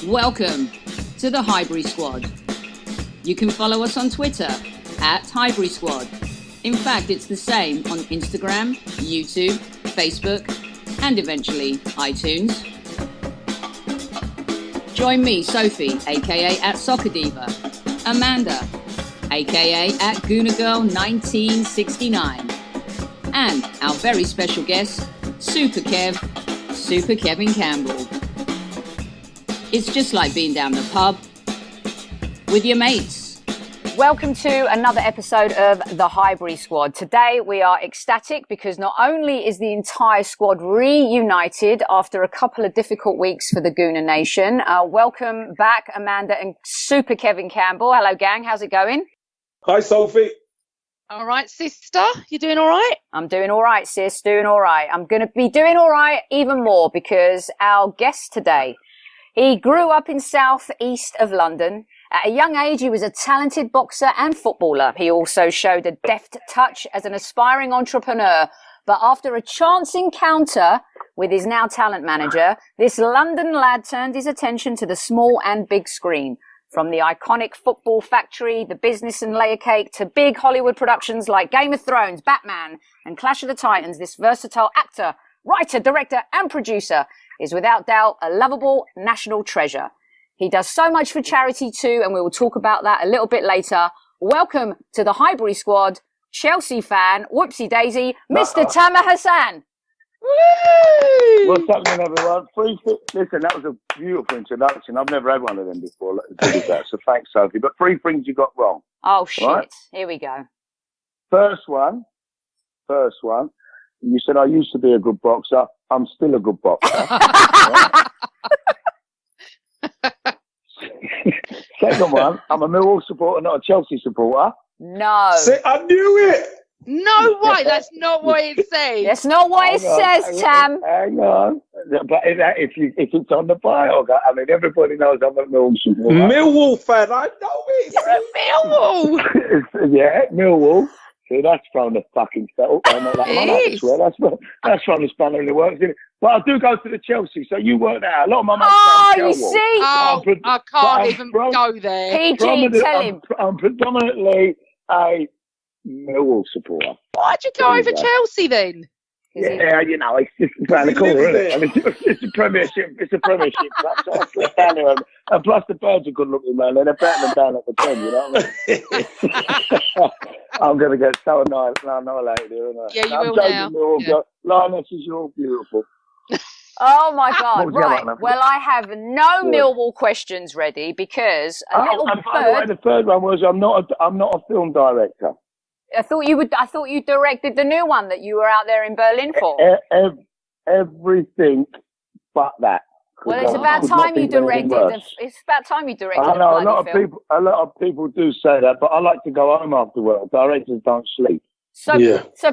Welcome to the Highbury Squad. You can follow us on Twitter at Highbury Squad. In fact, it's the same on Instagram, YouTube, Facebook, and eventually iTunes. Join me, Sophie, aka at Soccer Diva, Amanda, aka at GoonerGirl1969, and our very special guest, Super Kevin Campbell. It's just like being down the pub with your mates. Welcome to another episode of the Highbury Squad. Today we are ecstatic because not only is the entire squad reunited after a couple of difficult weeks for the Gooner Nation. Welcome back, Amanda and Super Kevin Campbell. Hello, gang. How's it going? Hi, Sophie. All right, sister. You doing all right? I'm doing all right, sis. Doing all right. I'm going to be doing all right even more because our guest today, he grew up in southeast of London. At a young age, he was a talented boxer and footballer. He also showed a deft touch as an aspiring entrepreneur. But after a chance encounter with his now talent manager, this London lad turned his attention to the small and big screen. From the iconic Football Factory, The Business and Layer Cake, to big Hollywood productions like Game of Thrones, Batman, and Clash of the Titans, this versatile actor, writer, director, and producer is without doubt a lovable national treasure. He does so much for charity too, and we will talk about that a little bit later. Welcome to the Highbury Squad, Chelsea fan, whoopsie daisy, Mr. Tamer Hassan. Woo! What's happening, everyone? Listen, that was a beautiful introduction. I've never had one of them before. So thanks, Sophie. But 3 things you got wrong. Oh, shit. Right? Here we go. First one. You said I used to be a good boxer. I'm still a good boxer. Second one, I'm a Millwall supporter, not a Chelsea supporter. No. See, I knew it. No way, that's not what it says. That's not what it says, Tam. Hang on. But if it's on the bio, I mean, everybody knows I'm a Millwall supporter. Millwall fan, I know it. Millwall. Yeah, Millwall. See, that's from the fucking settle. That's from the spanner in the works, isn't it? But I do go to the Chelsea, so you work that out. A lot of my mates you see? I can't even go there. PG, tell him. I'm predominantly a Millwall supporter. Why'd you go over Chelsea then? Yeah, you know, it's just around the corner, isn't it? I mean, it's a Premiership. It's a Premiership. So I slip down there, and plus the birds are good looking, man. They're better than down at the 10, you know what I mean? I'm going to get so annihilated here, isn't I? Yeah, you will now. Yeah. Lioness, you're beautiful. Oh my God! Right. Well, I have no Millwall questions ready because a little bird. By the way, the third one was I'm not a film director. I thought you directed the new one that you were out there in Berlin for. Everything but that. Well, it's about time you directed. It's about time you directed. I know a lot of film. people do say that, but I like to go home after work. Directors don't sleep. So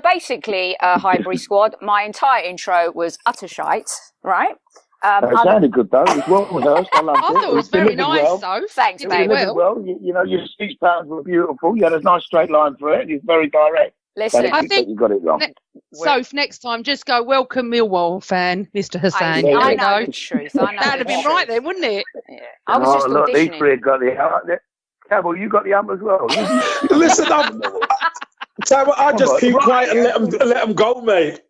basically, Highbury Squad, my entire intro was utter shite, right? It sounded good though. It was well rehearsed. I loved it. I thought it was very nice, though. Thanks, mate. Well, you know, your speech patterns were beautiful. You had a nice straight line for it. It's very direct. Listen, I think you got it wrong. Soph, next time, just go, welcome Millwall fan, Mr. Hassan. I know the truth. That'd have been right then, wouldn't it? Yeah. I was just look, these auditioning. three got the hump. Campbell, you got the hump as well. Listen, I just keep quiet and let them go, mate.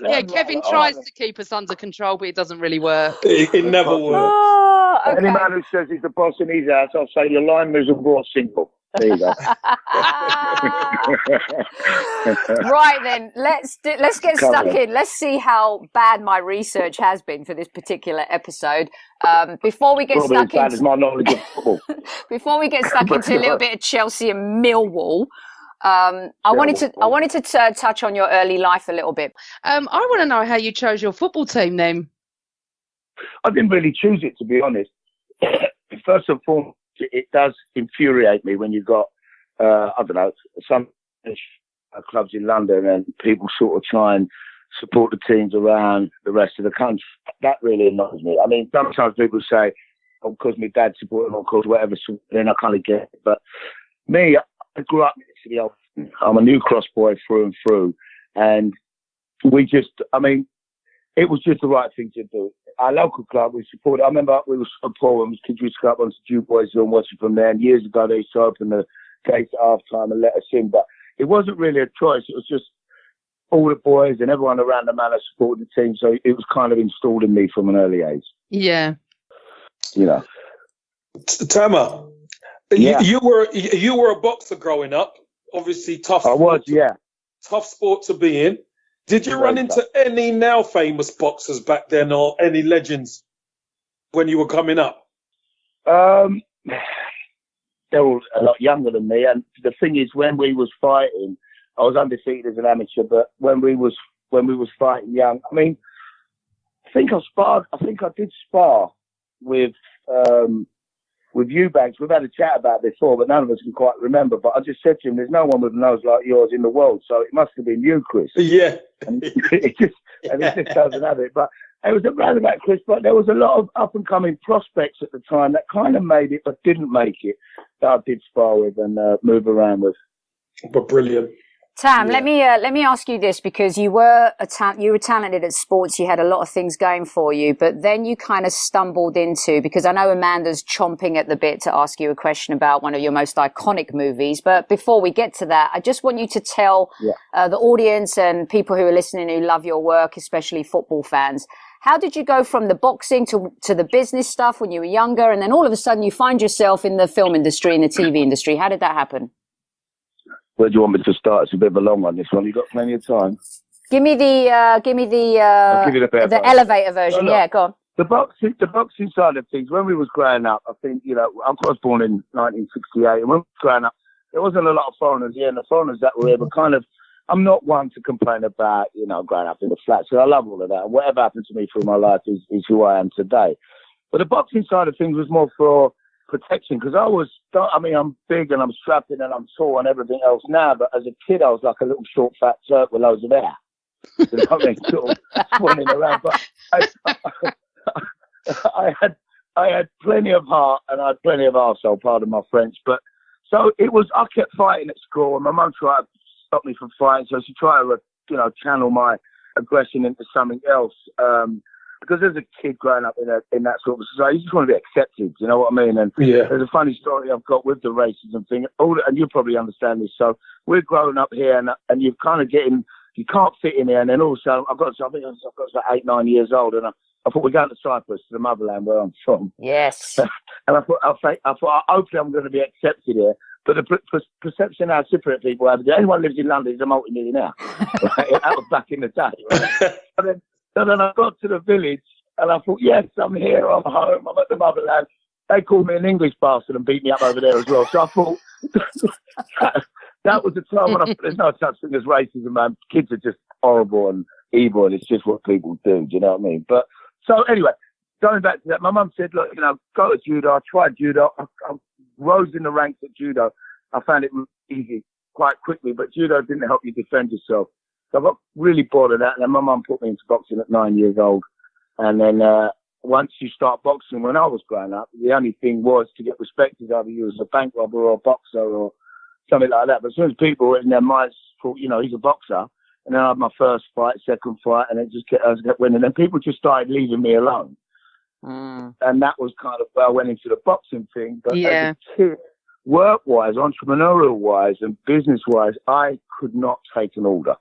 Yeah, Kevin tries to keep us under control, but it doesn't really work. It never works. Oh, okay. Any man who says he's the boss in his house, I'll say your line miserable or single. There you go. Right then, let's get stuck in. Let's see how bad my research has been for this particular episode. Before we get stuck into my knowledge of football. Before we get stuck into a little bit of Chelsea and Millwall, I wanted to touch on your early life a little bit. I want to know how you chose your football team then. I didn't really choose it, to be honest. First and foremost, it does infuriate me when you've got, I don't know, some clubs in London and people sort of try and support the teams around the rest of the country. That really annoys me. I mean, sometimes people say, oh, because my dad supported them, or because whatever, then I kind of get it. But me, I grew up next to the old. I'm a New Cross boy through and through. And we just, I mean, it was just the right thing to do. our local club, we supported. I remember we were so poor when kids used to go up onto Dew Boys and watch it from there. And years ago, they used to open the gates at half time and let us in. But it wasn't really a choice. It was just all the boys and everyone around the manor supported the team. So it was kind of installed in me from an early age. Yeah. You know. Tamer, yeah. you were a boxer growing up. Obviously, tough. I was, tough sport to be in. Did you run into any now famous boxers back then, or any legends when you were coming up? They were a lot younger than me, and the thing is, when we was fighting, I was undefeated as an amateur. But when we was fighting young, I mean, I think I did spar with Eubanks. We've had a chat about it before, but none of us can quite remember. But I just said to him, there's no one with a nose like yours in the world, so it must have been you, Chris. Yeah. And it just doesn't have it. But it was around about Chris, but there was a lot of up-and-coming prospects at the time that kind of made it but didn't make it, that I did spar with and move around with. But brilliant. Tam, let me ask you this, because you were talented at sports. You had a lot of things going for you, but then you kind of stumbled into, because I know Amanda's chomping at the bit to ask you a question about one of your most iconic movies. But before we get to that, I just want you to tell the audience and people who are listening who love your work, especially football fans, how did you go from the boxing to the business stuff when you were younger, and then all of a sudden you find yourself in the film industry and the TV industry? How did that happen? Where do you want me to start? It's a bit of a long one, this one. You got plenty of time. Give me the elevator version. Yeah, go on. The boxing side of things, when we was growing up, I think, I was born in 1968, and when we was growing up, there wasn't a lot of foreigners here, and the foreigners that were here were kind of, I'm not one to complain about, growing up in the flats, so I love all of that. And whatever happened to me through my life is who I am today. But the boxing side of things was more for protection, because I'm big and I'm strapped in and I'm tall and everything else now, but as a kid I was like a little short fat Turk with loads of hair. You know what I mean? Sort of swanning around. But I had plenty of heart and I had plenty of arsehole, pardon my French. But so it was, I kept fighting at school, and my mum tried to stop me from fighting, so she tried to channel my aggression into something else. Because as a kid growing up in that sort of society, you just want to be accepted, you know what I mean? And there's a funny story I've got with the racism thing, and you probably understand this. So we're growing up here, and you're kind of you can't fit in here, and then also I think I was like 8, 9 years old, and I thought we're going to Cyprus, to the motherland where I'm from. Yes. And I thought hopefully I'm going to be accepted here. But the perception how Cypriot people have, anyone lives in London is a multi-millionaire. Right? That was back in the day. Right? And then I got to the village and I thought, yes, I'm here, I'm home, I'm at the motherland. They called me an English bastard and beat me up over there as well. So I thought that was the time when there's no such thing as racism, man. Kids are just horrible and evil, and it's just what people do. Do you know what I mean? But so anyway, going back to that, my mum said, look, go to judo. I tried judo. I rose in the ranks at judo. I found it easy quite quickly, but judo didn't help you defend yourself. So I got really bored of that, and then my mum put me into boxing at 9 years old. And then once you start boxing, when I was growing up, the only thing was to get respected, either you as a bank robber or a boxer or something like that. But as soon as people in their minds thought, he's a boxer, and then I had my first fight, second fight, and I just kept winning. And people just started leaving me alone. And that was kind of where I went into the boxing thing. But as a kid, work-wise, entrepreneurial-wise, and business-wise, I could not take an order.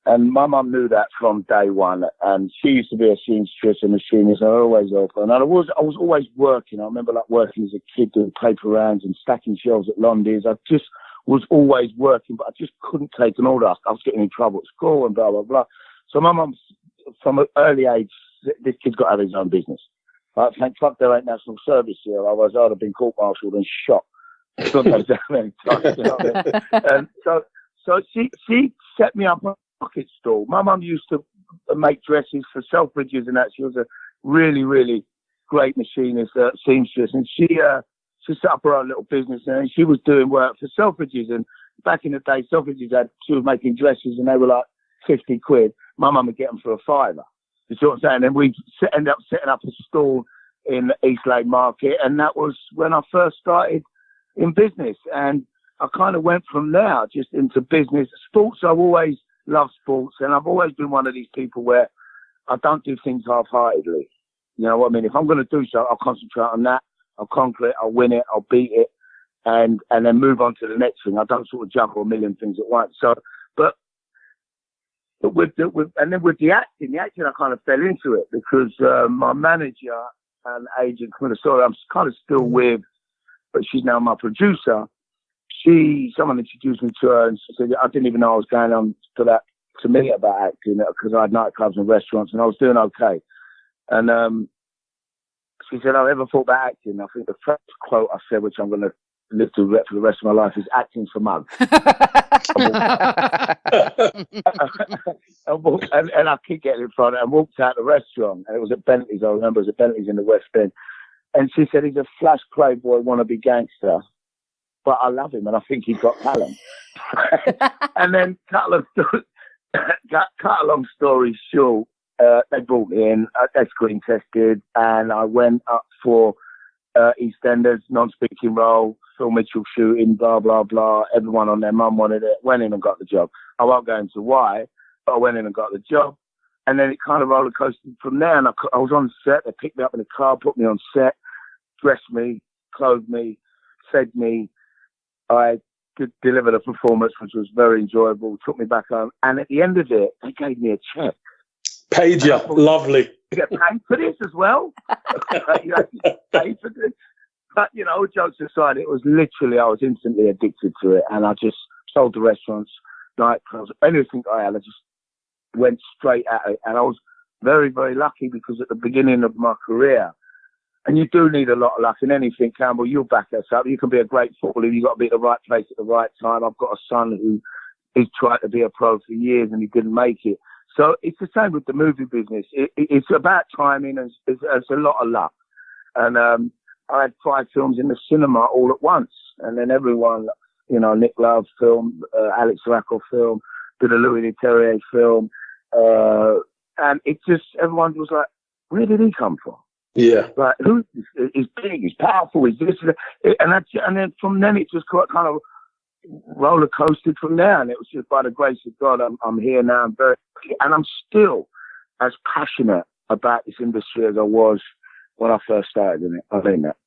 And my mum knew that from day one, and she used to be a seamstress and machinist, and I always helped her. And I was always working. I remember working as a kid doing paper rounds and stacking shelves at Londy's. I just was always working, but I just couldn't take an order. I was getting in trouble at school and blah, blah, blah. So my mum, from an early age, this kid's got to have his own business. Like, thank fuck there ain't national service here. Otherwise I'd have been court-martialed and shot. God knows how many times, you know what I mean? And so she set me up pocket stall. My mum used to make dresses for Selfridges and that. She was a really, really great machinist, seamstress, and she set up her own little business, and she was doing work for Selfridges. And back in the day, Selfridges she was making dresses, and they were like 50 quid. My mum would get them for a £5. You see what I'm saying? And we ended up setting up a stall in the East Lane Market, and that was when I first started in business. And I kind of went from there just into business. Sports, I've always loved sports, and I've always been one of these people where I don't do things half-heartedly. You know what I mean? If I'm going to do so, I'll concentrate on that. I'll conquer it. I'll win it. I'll beat it, and then move on to the next thing. I don't sort of juggle a million things at once. So, but with the acting I kind of fell into it because my manager and agent, sorry, I'm kind of still with, but she's now my producer. Someone introduced me to her, and she said, I didn't even know I was going on to me about acting because I had nightclubs and restaurants and I was doing okay. And she said, I've ever thought about acting. I think the first quote I said, which I'm going to live to for the rest of my life, is acting for mugs. and I keep getting in front and walked out the restaurant, and it was at Bentley's. I remember it was at Bentley's in the West End. And she said, he's a flash playboy wannabe gangster, but I love him and I think he's got talent. And then cut a long story short, they brought me in, they screen tested, and I went up for EastEnders, non-speaking role, Phil Mitchell shooting, blah, blah, blah. Everyone on their mum wanted it, went in and got the job. I won't go into why, but I went in and got the job. And then it kind of roller coasted from there. And I was on set, they picked me up in a car, put me on set, dressed me, clothed me, fed me. I delivered a performance which was very enjoyable, took me back home. And at the end of it, they gave me a check. Paid you. Lovely. You get paid for this as well? You have to pay for this? But, you know, jokes aside, it was literally, I was instantly addicted to it. And I just sold the restaurants, nightclubs, anything I had. I just went straight at it. And I was very, very lucky because at the beginning of my career, and you do need a lot of luck in anything, Campbell, you'll back us up. You can be a great footballer. You've got to be at the right place at the right time. I've got a son who's tried to be a pro for years and he didn't make it. So it's the same with the movie business. It's about timing and it's a lot of luck. And I had 5 films in the cinema all at once. And then everyone, you know, Nick Love film, Alex Rackle film, did a Louis Leterrier film. And it just, everyone was like, where did he come from? Yeah. Like, who is big, he's powerful, he's this, and then from then it just got kind of roller coasted from there, and it was just by the grace of God, I'm here now, and I'm still as passionate about this industry as I was when I first started in it. I think that.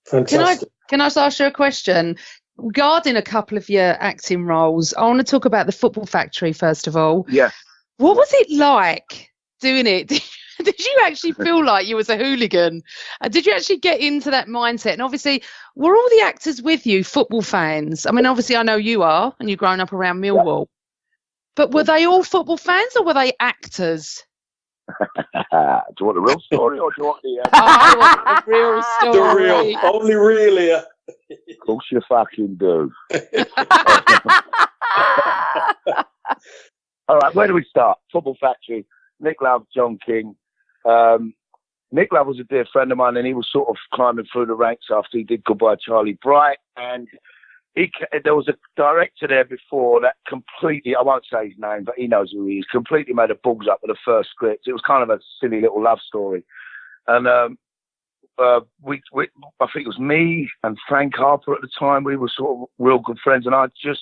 Fantastic. Can I just ask you a question? Regarding a couple of your acting roles, I want to talk about the Football Factory first of all. Yeah. What was it like doing it? Did you actually feel like you was a hooligan? Did you actually get into that mindset? And obviously, were all the actors with you football fans? I mean, obviously, I know you are, and you've grown up around Millwall. Yeah. But were they all football fans, or were they actors? Do you want the real story, or do you want the... I want the real story. The real, only real here. Of course you fucking do. All right, where do we start? Football Factory, Nick Love, John King. Nick Love was a dear friend of mine, and he was sort of climbing through the ranks after he did Goodbye Charlie Bright. And there was a director there before that completely, I won't say his name, but he knows who he is, completely made a balls up with the first script. It was kind of a silly little love story. And I think it was me and Frank Harper at the time. We were sort of real good friends, and I just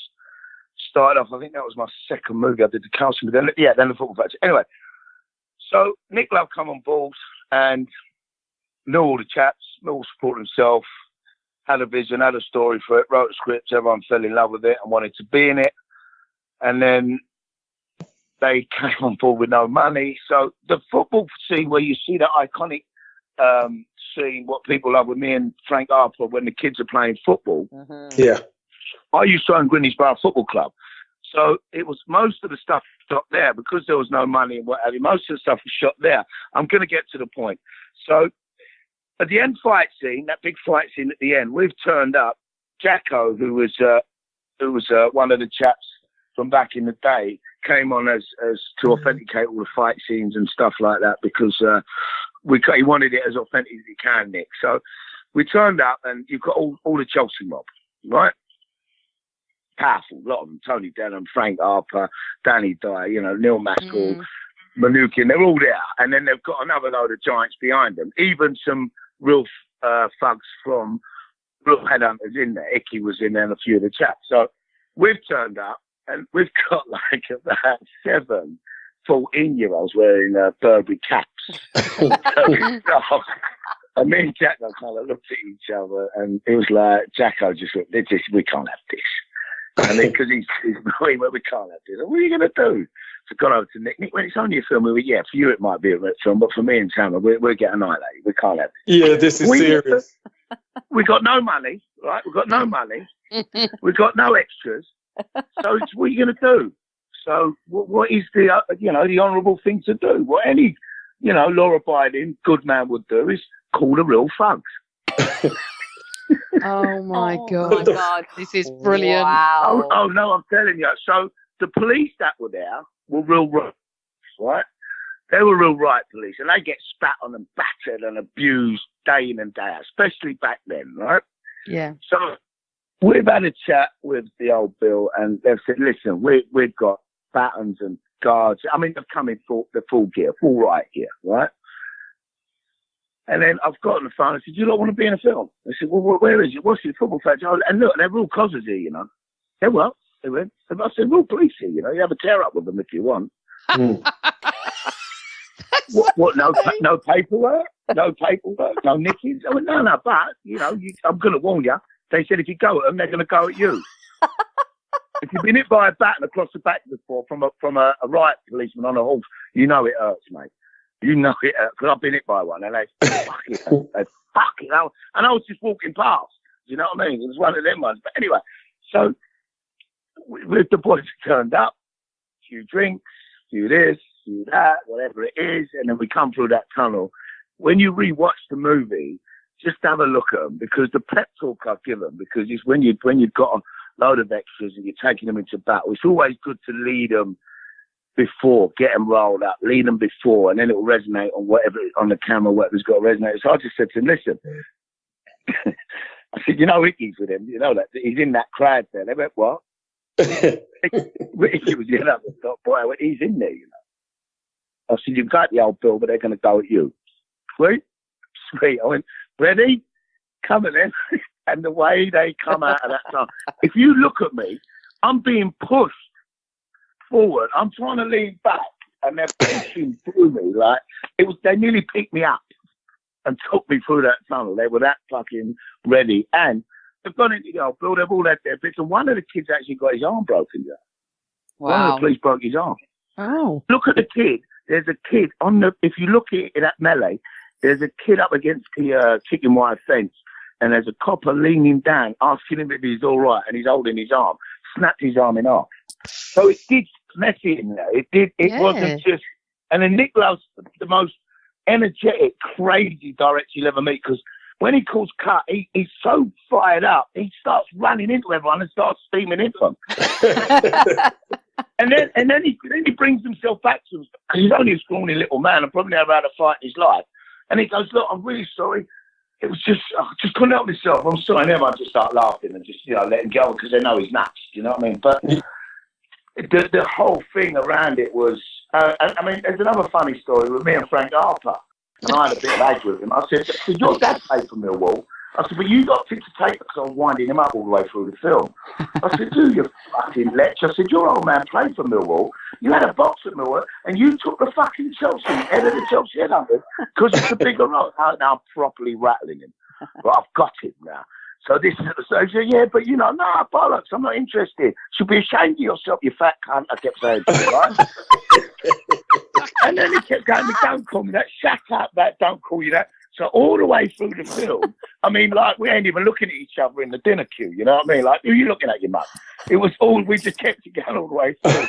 started off, I think that was my second movie I did, the Calcium, then the Football Factory. Anyway, so Nick Love come on board and knew all the chaps, knew all support himself, had a vision, had a story for it, wrote a script, everyone fell in love with it and wanted to be in it. And then they came on board with no money. So the football scene where you see that iconic scene, what people love with me and Frank Harper when the kids are playing football. Mm-hmm. Yeah. I used to own Greenwich Borough Football Club. So it was most of the stuff shot there because there was no money and what have you. Most of the stuff was shot there. I'm going to get to the point. So at the end fight scene, that big fight scene at the end, we've turned up. Jacko, who was one of the chaps from back in the day, came on as to authenticate all the fight scenes and stuff like that because he wanted it as authentic as he can, Nick. So we turned up and you've got all the Chelsea mob, right? Powerful, a lot of them. Tony Denham, Frank Harper, Danny Dyer, Neil Maskell, Manukin, they're all there. And then they've got another load of giants behind them. Even some real thugs from real headhunters in there. Icky was in there and a few of the chaps. So we've turned up and we've got like about 7 14-year-olds wearing Burberry caps. And me and Jacko kind of looked at each other, and it was like, Jacko just went, we can't have this. And then, because he's annoying, we can't have this. What are you going to do? So I got over to Nick. Nick, when it's only a film, we went, yeah, for you it might be a film, but for me and Tamer, we're getting annihilated. We can't have this. Yeah, this is serious. We got no money, right? We've got no money. We've got no extras. So what are you going to do? So what is the honourable thing to do? What any, law-abiding good man would do is call the real thugs. Oh my God. my God. This is brilliant. Wow. Oh no, I'm telling you. So the police that were there were real right? They were real right police, and they get spat on and battered and abused day in and day out, especially back then, right? Yeah. So we've had a chat with the old Bill, and they've said, listen, we've got batons and guards. I mean, they've come in the full gear, full right gear, right? And then I've got on the phone and said, do you not want to be in a film? They said, well, where is it? What's your football fans? And look, they're real cozzers here, They went. I said, real police here, you have a tear up with them if you want. What? No paperwork? No paperwork? No nickies? I went, no, but, I'm going to warn you. They said, if you go at them, they're going to go at you. If you've been hit by a baton across the back before from a riot policeman on a horse, it hurts, mate. You know it hurts, because I've been hit by one, and they fucking hell. And I was just walking past, you know what I mean? It was one of them ones. But anyway, so with the boys turned up, a few drinks, do this, do that, whatever it is, and then we come through that tunnel. When you rewatch the movie, just have a look at them, because the pep talk I give them, because it's when you've got a load of extras and you're taking them into battle, it's always good to lead them before, get them rolled up, lead them before, and then it'll resonate on whatever, on the camera, whatever's got to resonate. So I just said to him, listen, I said, Icky's with him, that he's in that crowd there. They went, what? Ricky was getting up and thought, boy, he's in there, I said, you've got the old Bill, but they're going to go at you. Sweet. I went, ready? Coming in. And the way they come out of that time. If you look at me, I'm being pushed forward. I'm trying to lean back, and they're pushing through me. Like, they nearly picked me up and took me through that tunnel. They were that fucking ready. And they've gone into the old Bill, they've all had their bits, and one of the kids actually got his arm broken. Wow. One of the police broke his arm. Oh. Look at the kid. There's a kid if you look at that melee, there's a kid up against the chicken wire fence, and there's a copper leaning down, asking him if he's all right, and he's holding his arm. Snapped his arm in half. So it did messy in there. It wasn't just. And then Nick Love's the most energetic, crazy director you'll ever meet, because when he calls cut, he's so fired up, he starts running into everyone and starts steaming into them. And then he brings himself back to us, because he's only a scrawny little man and probably never had a fight in his life. And he goes, look, I'm really sorry. It was just, I just couldn't help myself. I'm sorry. And everyone just start laughing and just, let him go, because they know he's nuts. Do you know what I mean? But the whole thing around it was, I mean, there's another funny story with me and Frank Harper. And I had a bit of age with him. I said, your dad played for Millwall. I said, but you got ticked to tape, because I was winding him up all the way through the film. I said, do you fucking lech? I said, your old man played for Millwall. You had a box at Millwall, and you took the fucking Chelsea, head of the Chelsea headhunters, because it's a bigger role. Now I'm properly rattling him. But I've got him now. So this is at the stage. Yeah, but nah, bollocks, I'm not interested. Should be ashamed of yourself, you fat cunt, I kept saying to him, right? And then he kept going, don't call me that, shut up, that, don't call you that. So all the way through the film, I mean, like, we ain't even looking at each other in the dinner queue, you know what I mean? Like, who are you looking at, your mum? It was all, we just kept it going all the way through.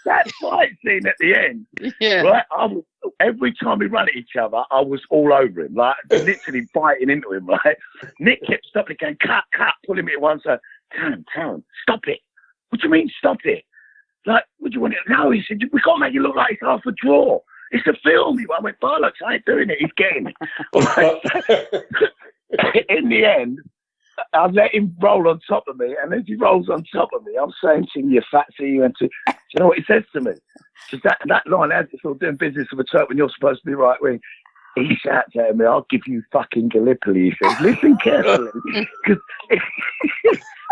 That fight scene at the end, right? Every time we run at each other, I was all over him, like, literally biting into him, right? Nick kept stopping, going, cut, pulling me at one side. Taryn, stop it. What do you mean, stop it? Like, what do you want it? No, he said, we can't make it look like it's half a draw. It's a film. I went, bollocks, I ain't doing it. He's getting it. In the end, I let him roll on top of me, and as he rolls on top of me, I'm saying to him, you fatsy, you went to, do you know what he says to me? Just that line, as it's all doing business with a Turk when you're supposed to be right wing. he shouts at me, "I'll give you fucking Gallipoli." He says, "Listen carefully," because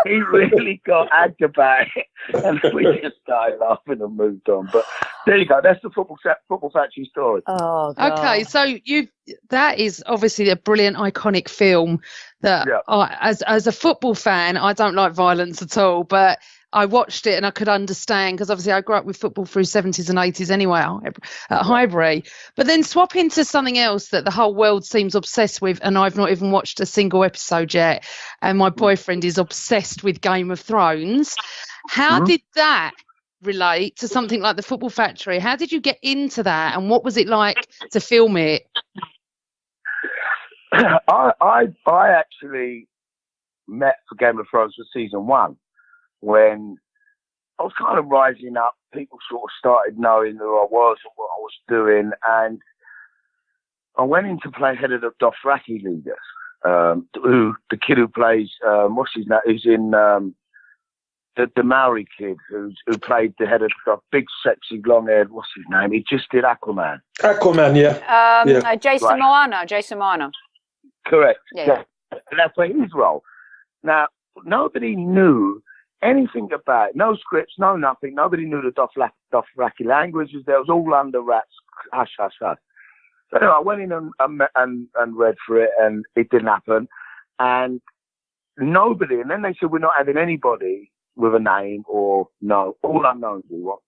he really got agged about it, and we just started laughing and moved on. But there you go. That's the football factory story. Oh, God. Okay, so that is obviously a brilliant, iconic film that as a football fan, I don't like violence at all, but I watched it and I could understand, because obviously I grew up with football through 70s and 80s anyway at Highbury. But then swap into something else that the whole world seems obsessed with, and I've not even watched a single episode yet, and my boyfriend is obsessed with Game of Thrones. How did that relate to something like the Football Factory? How did you get into that, and what was it like to film it? I actually met for Game of Thrones for season 1 when I was kind of rising up. People sort of started knowing who I was and what I was doing, and I went in to play head of the Dothraki leaders. The kid who plays what's his name? Who's in the Maori kid who played the head of the big, sexy, long-haired. What's his name? He just did Aquaman. Yeah. Jason Moana. Jason Moana. Correct. Yeah. And that's for his role. Now, nobody knew anything about it. No scripts, no nothing. Nobody knew the Dothraki languages. There was all under wraps. Hush, hush, hush. So anyway, I went in and read for it, and it didn't happen. And nobody, and then they said, we're not having anybody with a name or no, all unknowns. What?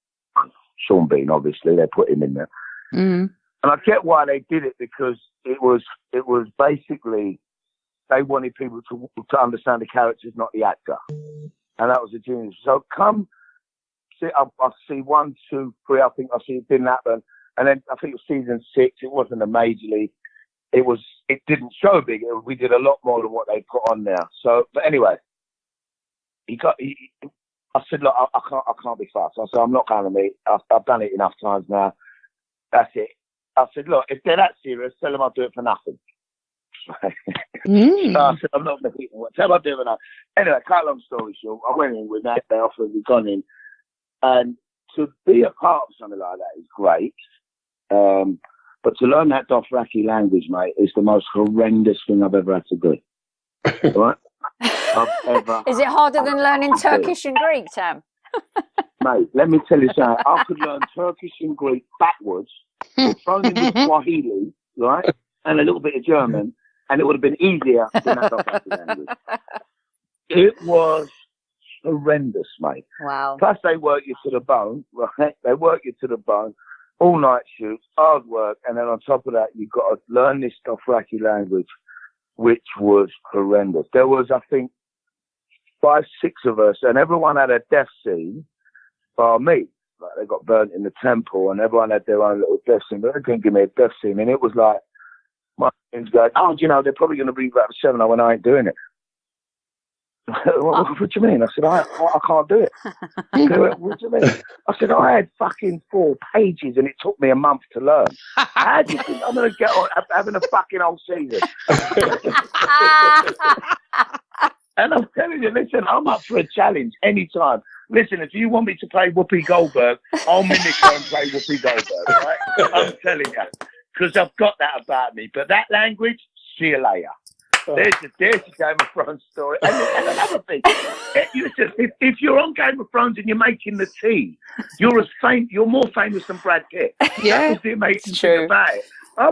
Sean Bean, obviously, they put him in there. Mm. And I get why they did it, because it was basically they wanted people to understand the characters, not the actor, and that was a genius. So come see, I see 1, 2, 3. I think I see it didn't happen, and then I think it was season 6. It wasn't a majorly. It didn't show big. We did a lot more than what they put on there. So, but anyway, I said, look, I can't be fast. I said, I'm not going to meet. I've done it enough times now. That's it. I said, look, if they're that serious, tell them I'll do it for nothing. So I said, I'm not going to beat them. Tell them I'll do it for nothing. Anyway, cut a long story short, I went in with that. They offered me gone in. And to be a part of something like that is great. But to learn that Dothraki language, mate, is the most horrendous thing I've ever had to do. Right? Is it harder than learning Turkish and Greek, Tam? Mate, let me tell you something. I could learn Turkish and Greek backwards, thrown in with Swahili, right, and a little bit of German, and it would have been easier than that Dothraki language. It was horrendous, mate. Wow. Plus, they work you to the bone, right? They work you to the bone. All night shoots, hard work, and then on top of that, you've got to learn this Dothraki language, which was horrendous. There was, I think, 5, 6 of us, and everyone had a death scene, bar me. Like, they got burnt in the temple, and everyone had their own little death scene, but they couldn't give me a death scene, and it was like, my friends going, oh, do you know, they're probably going to bring back 7. I went, I ain't doing it. What do you mean? I said, I can't do it. They went, what do you mean? I said, I had fucking 4 pages and it took me a month to learn. How do you think I'm going to get on having a fucking whole season? And I'm telling you, listen, I'm up for a challenge anytime. Listen, if you want me to play Whoopi Goldberg, I'll mimic her and play Whoopi Goldberg, right? I'm telling you, because I've got that about me. But that language, see you later. There's the Game of Thrones story. And another thing, listen, if you're on Game of Thrones and you're making the tea, you're more famous than Brad Pitt. Yeah, that was the amazing thing about it. I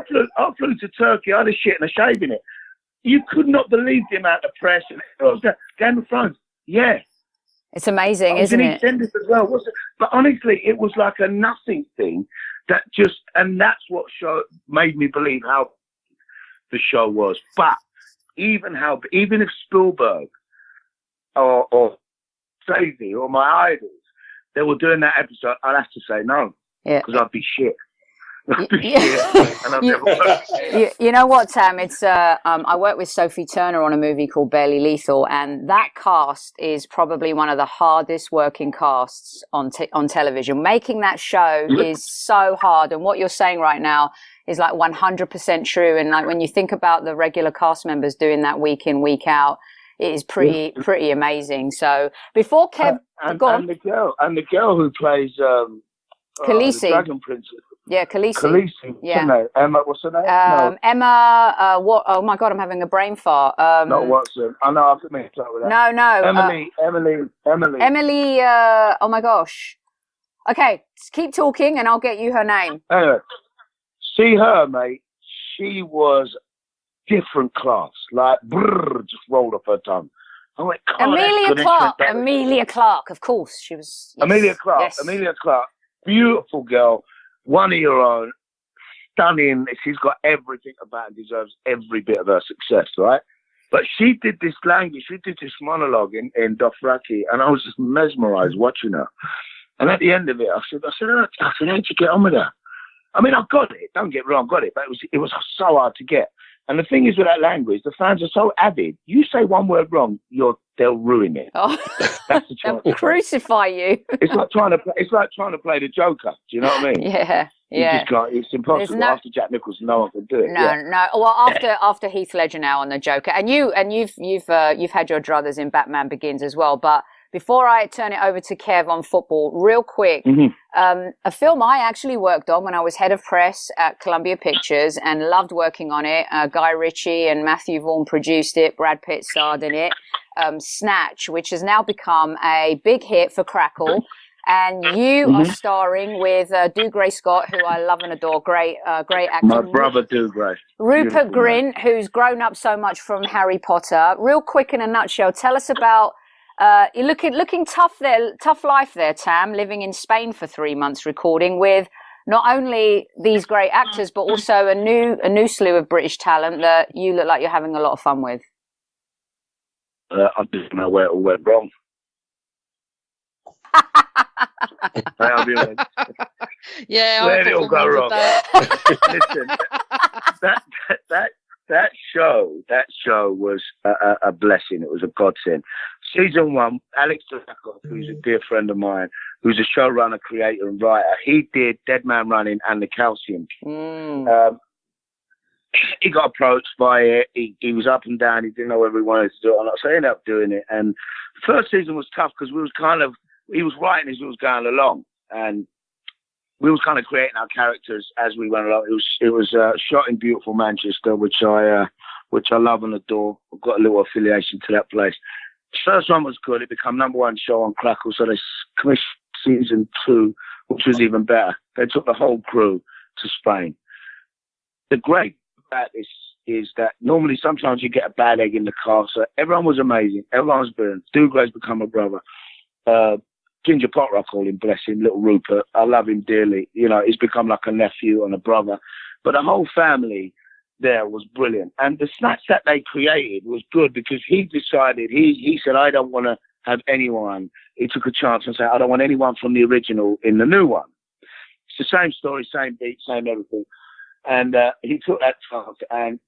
flew to Turkey. I had a shit and a shave in it. You could not believe the amount of press. And it was Game of Thrones. Yeah, it's amazing, isn't it? As well, wasn't it? But honestly, it was like a nothing thing and that's what made me believe how the show was. But even if Spielberg or Sophie or my idols, they were doing that episode, I'd have to say no, because I'd be shit. You know what, Tam? It's I worked with Sophie Turner on a movie called Barely Lethal, and that cast is probably one of the hardest working casts on television. Making that show is so hard, and what you're saying right now is like 100% true. And like when you think about the regular cast members doing that week in, week out, it is pretty amazing. So before Kev, and the girl who plays Khaleesi, the Dragon Princess. Yeah, Khaleesi. Khaleesi. Yeah. No, Emma, what's her name? No, Emma, what? Oh my God, I'm having a brain fart. not Watson. I know, I have to mix up with that. No. Emily. Oh my gosh. Okay, keep talking and I'll get you her name. Anyway, see her, mate. She was different class. Like, brrr, just rolled off her tongue. I went, God, Amelia Clark. Amelia Clark, of course. She was. Yes, Amelia Clark. Yes. Amelia Clark. Beautiful girl. One of your own. Stunning. She's got everything about and deserves every bit of her success, right? But she did this language. She did this monologue in Dothraki, and I was just mesmerized watching her. And at the end of it, I said, how'd you get on with her? I mean, I got it. Don't get me wrong, I got it. But it was so hard to get. And the thing is with that language, the fans are so avid. You say one word wrong, they'll ruin it. Oh. That's the chance. They'll crucify you. It's like trying to play the Joker. Do you know what I mean? Yeah. You just can't, it's impossible. After Jack Nicholson, no one can do it. No. Well, after Heath Ledger now on the Joker, and you've had your druthers in Batman Begins as well. But before I turn it over to Kev on football, real quick, a film I actually worked on when I was head of press at Columbia Pictures and loved working on it. Guy Ritchie and Matthew Vaughn produced it. Brad Pitt starred in it. Snatch, which has now become a big hit for Crackle. And you are starring with Dougray Scott, who I love and adore. Great actor. My brother Dougray. Rupert Grint, who's grown up so much from Harry Potter. Real quick, in a nutshell, tell us about you're looking tough there, tough life there, Tam, living in Spain for 3 months, recording with not only these great actors but also a new slew of British talent that you look like you're having a lot of fun with. I don't know where it all went wrong. I'll be honest. Yeah, where did it all go wrong? Listen, that show was a blessing. It was a godsend. Season 1, Alex Drakos, who's a dear friend of mine, who's a showrunner, creator, and writer, he did Dead Man Running and The Calcium. He got approached by it. He was up and down. He didn't know whether he wanted to do it or not, so he ended up doing it. And the first season was tough because he was writing as we was going along, and we was kind of creating our characters as we went along. It was shot in beautiful Manchester, which I love and adore. I've got a little affiliation to that place. The first one was good. It became #1 show on Crackle, so they commissioned season 2, which was even better. They took the whole crew to Spain. The great about this is that normally sometimes you get a bad egg in the cast. So everyone was amazing. Everyone was brilliant. Dougray's become a brother. Ginger Potter, I call him, bless him, little Rupert. I love him dearly. You know, he's become like a nephew and a brother. But the whole family there was brilliant. And the Snatch that they created was good because he decided, he said, I don't want to have anyone. He took a chance and said, I don't want anyone from the original in the new one. It's the same story, same beat, same everything. And he took that chance and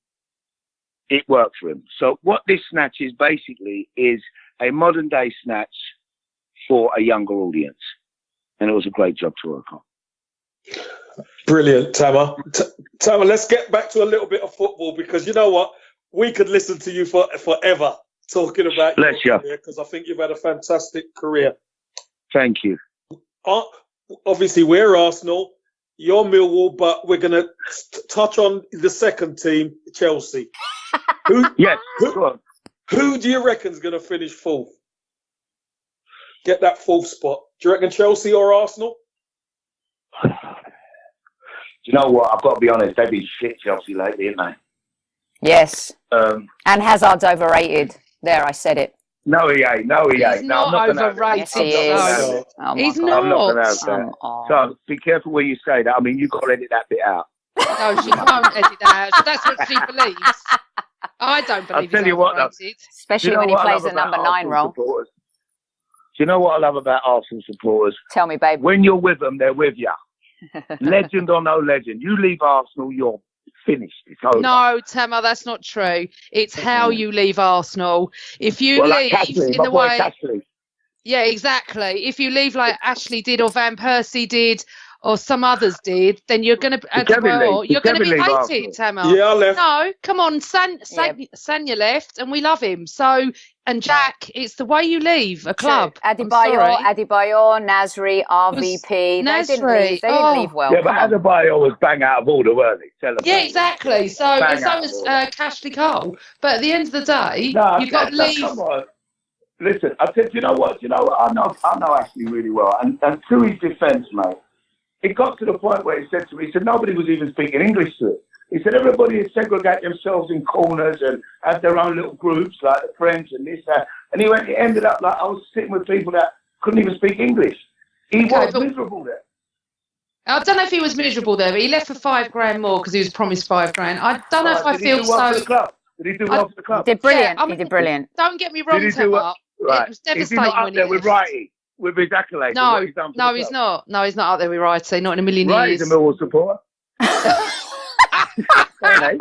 it worked for him. So what this Snatch is basically is a modern day Snatch for a younger audience. And it was a great job to work on. Brilliant, Tamer. Tamer, let's get back to a little bit of football because you know what? We could listen to you forever talking about your career because I think you've had a fantastic career. Thank you. Obviously, we're Arsenal, you're Millwall, but we're going to touch on the second team, Chelsea. Who do you reckon is going to finish 4th? Get that 4th spot. Do you reckon Chelsea or Arsenal? Do you know what? I've got to be honest. They've been shit, Chelsea, lately, haven't they? Yes. And Hazard's overrated. There, I said it. No, he ain't. He's not overrated. Yes, he is. Oh, he's God. not. I'm not going to have that. So be careful when you say that. I mean, you've got to edit that bit out. No, she won't edit that out. That's what she believes. I don't believe he's overrated. Especially when he plays the number 9 role. Do you know what I love about Arsenal supporters? Tell me, babe. When you're with them, they're with you. Legend or no legend. You leave Arsenal, you're finished. It's over. No, Tamer, that's not true. It's how you leave Arsenal. If you leave in the way... Ashley. Yeah, exactly. If you leave like Ashley did or Van Persie did or some others did, then you're going to be hated, Tamer. Yeah, I left. No, come on, Sanya left, and we love him. So, and Jack, it's the way you leave a club. Adebayor, Nasri, RVP. They didn't leave well. Yeah, but Adebayor was bang out of order, weren't he? Yeah, exactly. So was Cashley Cole. But at the end of the day, you've got to leave. Come on. Listen, I said, you know what? I know Ashley really well, and to his defence, mate, it got to the point where he said to me, he said nobody was even speaking English to it. He said everybody had segregated themselves in corners and had their own little groups, like the French and this, that. And it ended up like I was sitting with people that couldn't even speak English. He was miserable there. I don't know if he was miserable there, but he left for $5,000 more because he was promised $5,000. I don't know if I feel so. Did he do well for the club? He did brilliant. He did brilliant. Don't get me wrong, Tamer. Right. It was devastating. Is he not up there with Righty, with his accolades? No, he's not. No, he's not up there with Righty. Not in a million years. Righty's a Millwall supporter. And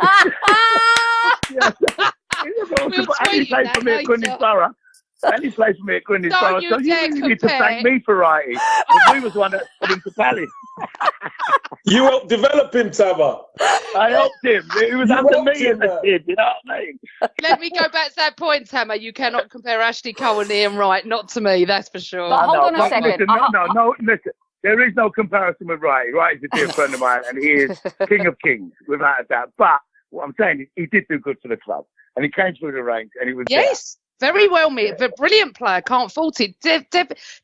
he played for me at Greenwich Borough. And he plays for me at Greenwich Borough. So you need to thank me for Righty. Because we was the one that put him to Palace. You helped develop him, Tamer. I helped him. He was under me as a kid, you know what I mean? Let me go back to that point, Tamer. You cannot compare Ashley Cole and Ian Wright. Not to me, that's for sure. But hold on a second. Listen, listen. There is no comparison with Righty. Righty's a dear friend of mine, and he is king of kings, without a doubt. But what I'm saying is he did do good for the club. And he came through the ranks, and he was very well made, but brilliant player, can't fault it.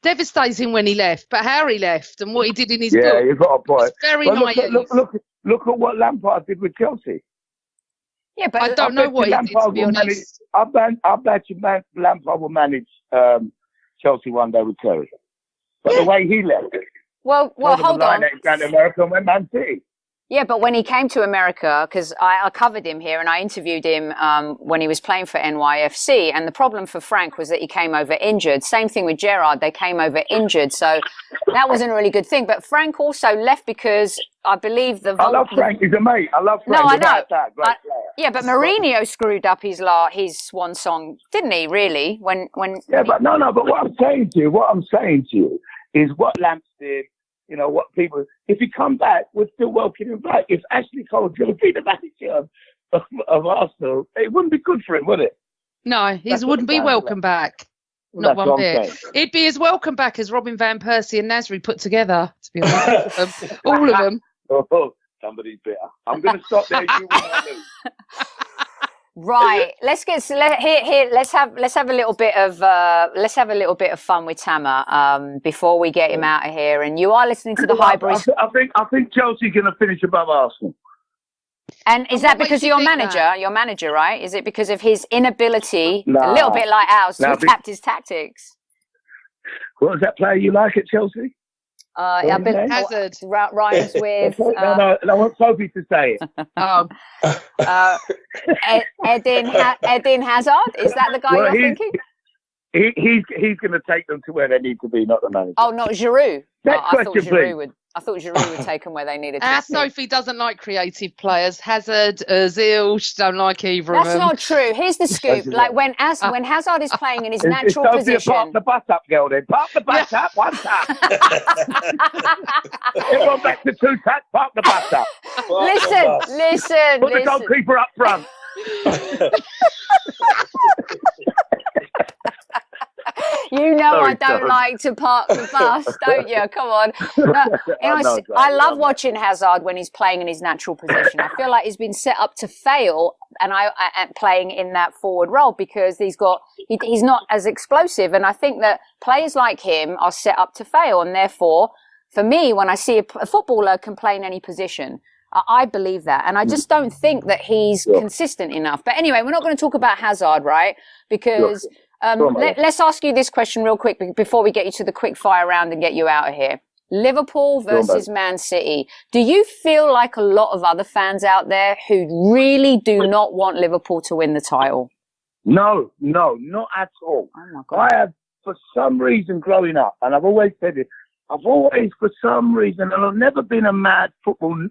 Devastating when he left, but how he left and what he did in his book. Yeah, you've got a point. Very naive. Look at what Lampard did with Chelsea. Yeah, but I don't know what he did, to be honest. I bet you Lampard will manage Chelsea one day with Terry. But the way he left it. Well, hold on. Down to America and went Man City. Yeah, but when he came to America, because I covered him here and I interviewed him when he was playing for NYFC, and the problem for Frank was that he came over injured. Same thing with Gerrard, they came over injured, so that wasn't a really good thing. But Frank also left because I believe I love Frank, he's a mate. I love Frank. No, I know. Great player. Yeah, but Mourinho screwed up his swan song, didn't he, really? But what I'm saying to you is what Lamps did. You know, what people, if he come back, we're still welcoming him back. If Ashley Cole's going to be the manager of Arsenal, it wouldn't be good for him, would it? No, he wouldn't be welcome back. Not one bit. He'd be as welcome back as Robin Van Persie and Nasri put together, to be honest. All of them. Oh, somebody's bitter. I'm going to stop there. You want to lose. Right, let's have a little bit of fun with Tamer before we get him out of here. And you are listening to the Highbury. I think Chelsea's going to finish above Arsenal. And is that because of your manager, right? Is it because of his inability, a little bit like ours, to adapt his tactics? What was that player you like at Chelsea? Hazard rhymes with. I want Sophie to say it. Eden Hazard. Is that the guy you're thinking? He's going to take them to where they need to be, not the manager. Oh, not Giroud. Next question, please. I thought Giroud would take them where they needed to. Sophie doesn't like creative players. Hazard, Ozil, she don't like either of them. That's not true. Here's the scoop. Like when Hazard is playing in his natural position. Park the bus up, girl, then. Park the bus up, one tap. Everyone back to two taps, park the bus up. Listen. Put the goalkeeper up front. You know I don't like to park the bus, don't you? Come on. No, I love watching Hazard when he's playing in his natural position. I feel like he's been set up to fail and playing in that forward role because he's not as explosive. And I think that players like him are set up to fail. And therefore, for me, when I see a footballer can play in any position, I believe that. And I just don't think that he's consistent enough. But anyway, we're not going to talk about Hazard, right? Because... let's ask you this question real quick before we get you to the quick fire round and get you out of here. Liverpool versus Man City. Do you feel like a lot of other fans out there who really do not want Liverpool to win the title? No, not at all. Oh my God. I have, for some reason, growing up, and I've always said it, for some reason, and I've never been a mad football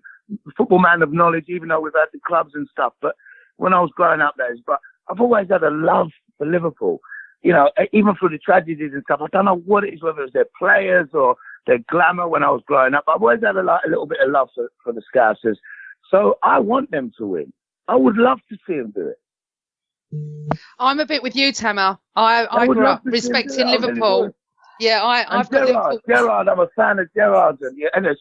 man of knowledge, even though we've had the clubs and stuff, but when I was growing up, but I've always had a love for Liverpool. You know, even through the tragedies and stuff, I don't know what it is, whether it's their players or their glamour when I was growing up. I've always had a little bit of love for the Scousers. So I want them to win. I would love to see them do it. I'm a bit with you, Tamer. I grew up respecting Liverpool. Yeah, I've got Liverpool. Gerrard, I'm a fan of Gerrard.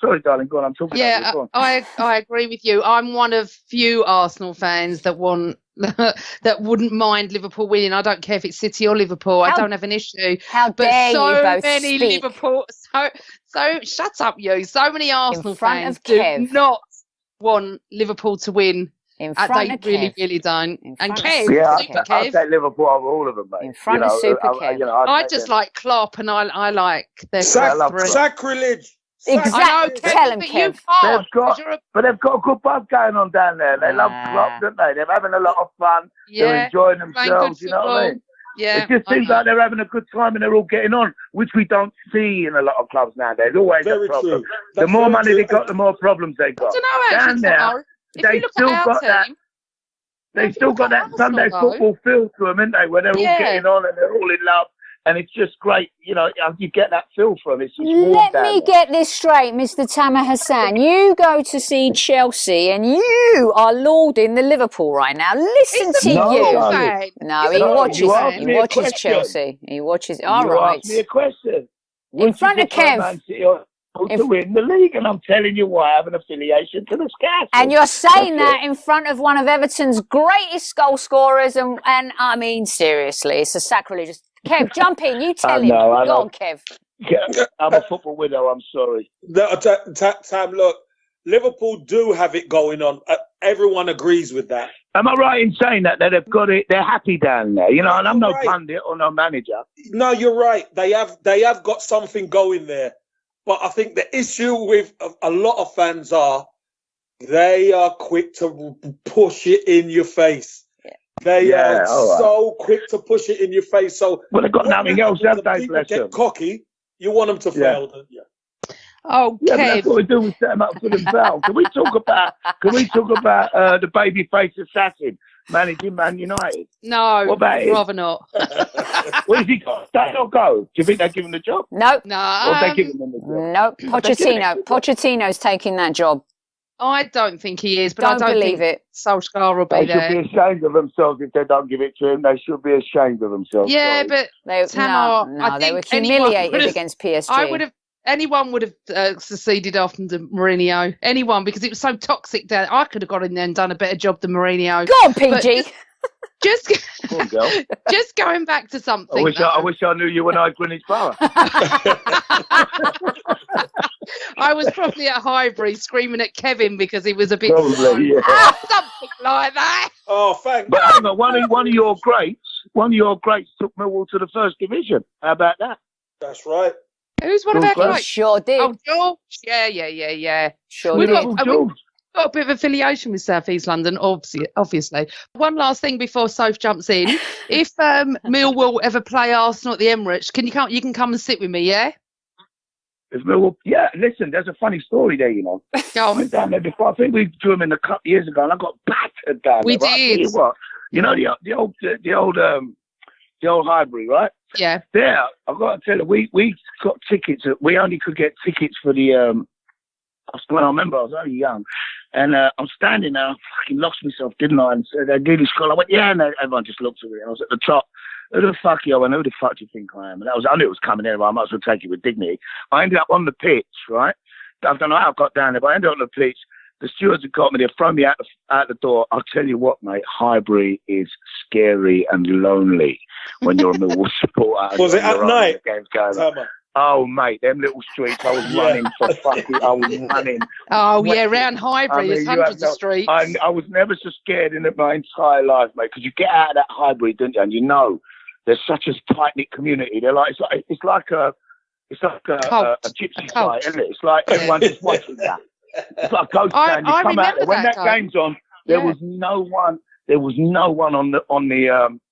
Sorry, darling, go on. I'm talking about you. I agree with you. I'm one of few Arsenal fans that wouldn't mind Liverpool winning. I don't care if it's City or Liverpool. I don't have an issue. How dare you both many speak. Liverpool. So shut up, you. So many Arsenal fans Kev. do not want Liverpool to win. In front of Kev. Really don't. And Kev, I'll take Liverpool over all of them, mate. In front of Super Kev. I just like Klopp, and I like their sacrilege. Exactly. Tell him, Kev. But they've got a good buzz going on down there. They love Klopp, don't they? They're having a lot of fun. They're enjoying themselves. You know what I mean? Yeah, it just seems like they're having a good time and they're all getting on, which we don't see in a lot of clubs nowadays. Always a problem. The more money they got, the more problems they got. I don't know, actually, they still got that. They still got that Sunday football feel to them, ain't they? Where they're all getting on and they're all in love, and it's just great. You know, you get that feel from it. It's just Let me get this straight, Mr. Tamer Hassan. You go to see Chelsea, and you are lauding the Liverpool right now. Listen to you. No, he watches Chelsea. He watches. All right. Ask me a question. In front of Kev. To win the league, and I'm telling you why I have an affiliation to the Scousers. And you're saying that in front of one of Everton's greatest goal scorers, and I mean, seriously, it's a sacrilegious. Kev, jump in, you tell him. Go on, Kev. I'm a football widow, I'm sorry. Tam, look, Liverpool do have it going on. Everyone agrees with that. Am I right in saying that they've got it? They're happy down there, you know. And I'm no pundit or no manager. No, you're right. They have got something going there. But I think the issue with a lot of fans they are quick to push it in your face. They are so quick to push it in your face. So they've got nothing else, have they? Bless them. Get cocky. You want them to fail, don't you? Oh, yeah, that's what we do. We set them up for them fail. Can we talk about the babyface assassin managing Man United? No, what about rather not. What has he got? Stay or go? Do you think they give him the job? No. Or they give him the job? No. Pochettino's taking that job. I don't think he is, but I don't believe think Solskjaer will be there. They should be ashamed of themselves if they don't give it to him. They should be ashamed of themselves. Yeah, but they were humiliated against PSG. Anyone would have succeeded after Mourinho. Anyone, because it was so toxic there. I could have got in there and done a better job than Mourinho. Go on, PG. Just going back to something. I wish I knew you when I was Greenwich Borough. I was probably at Highbury screaming at Kevin because he was a bit something like that. Oh, thank God. But one of your greats took Millwall to the first division. How about that? That's right. Who's one of our greats? Sure did. Oh, George. Yeah. Sure We've did. got a bit of affiliation with South East London, obviously. One last thing before Soph jumps in. If Millwall ever play Arsenal at the Emirates, you can come and sit with me, yeah? If Millwall, yeah, listen, there's a funny story there, you know. Go on. I went down there before. I think we drew him in the cup years ago, and I got battered down there. We did. You what, you know the old Highbury, right? Yeah. There, I've got to tell you, we got tickets. We only could get tickets for the. When I remember, I was only young, and I'm standing there. I fucking lost myself, didn't I? And so they did this call. I went, yeah, and everyone just looked at me. I was at the top. Who the fuck you? I went, who the fuck do you think I am? And I knew it was coming in. I might as well take it with dignity. I ended up on the pitch, right? I don't know how I got down there, but I ended up on the pitch. The stewards had got me. They'd thrown me out the door. I'll tell you what, mate. Highbury is scary and lonely when you're a Millwall supporter. Was it at night? Oh, mate, them little streets. I was running for fucking. I was running. Oh, yeah, around Highbury, there's hundreds of streets. I was never so scared in my entire life, mate, because you get out of that Highbury, don't you? And you know, there's such a tight knit community. It's like a gypsy site, isn't it? It's like everyone just watching that. It's like a ghost town. You come out there when that game's on. There was no one. There was no one on the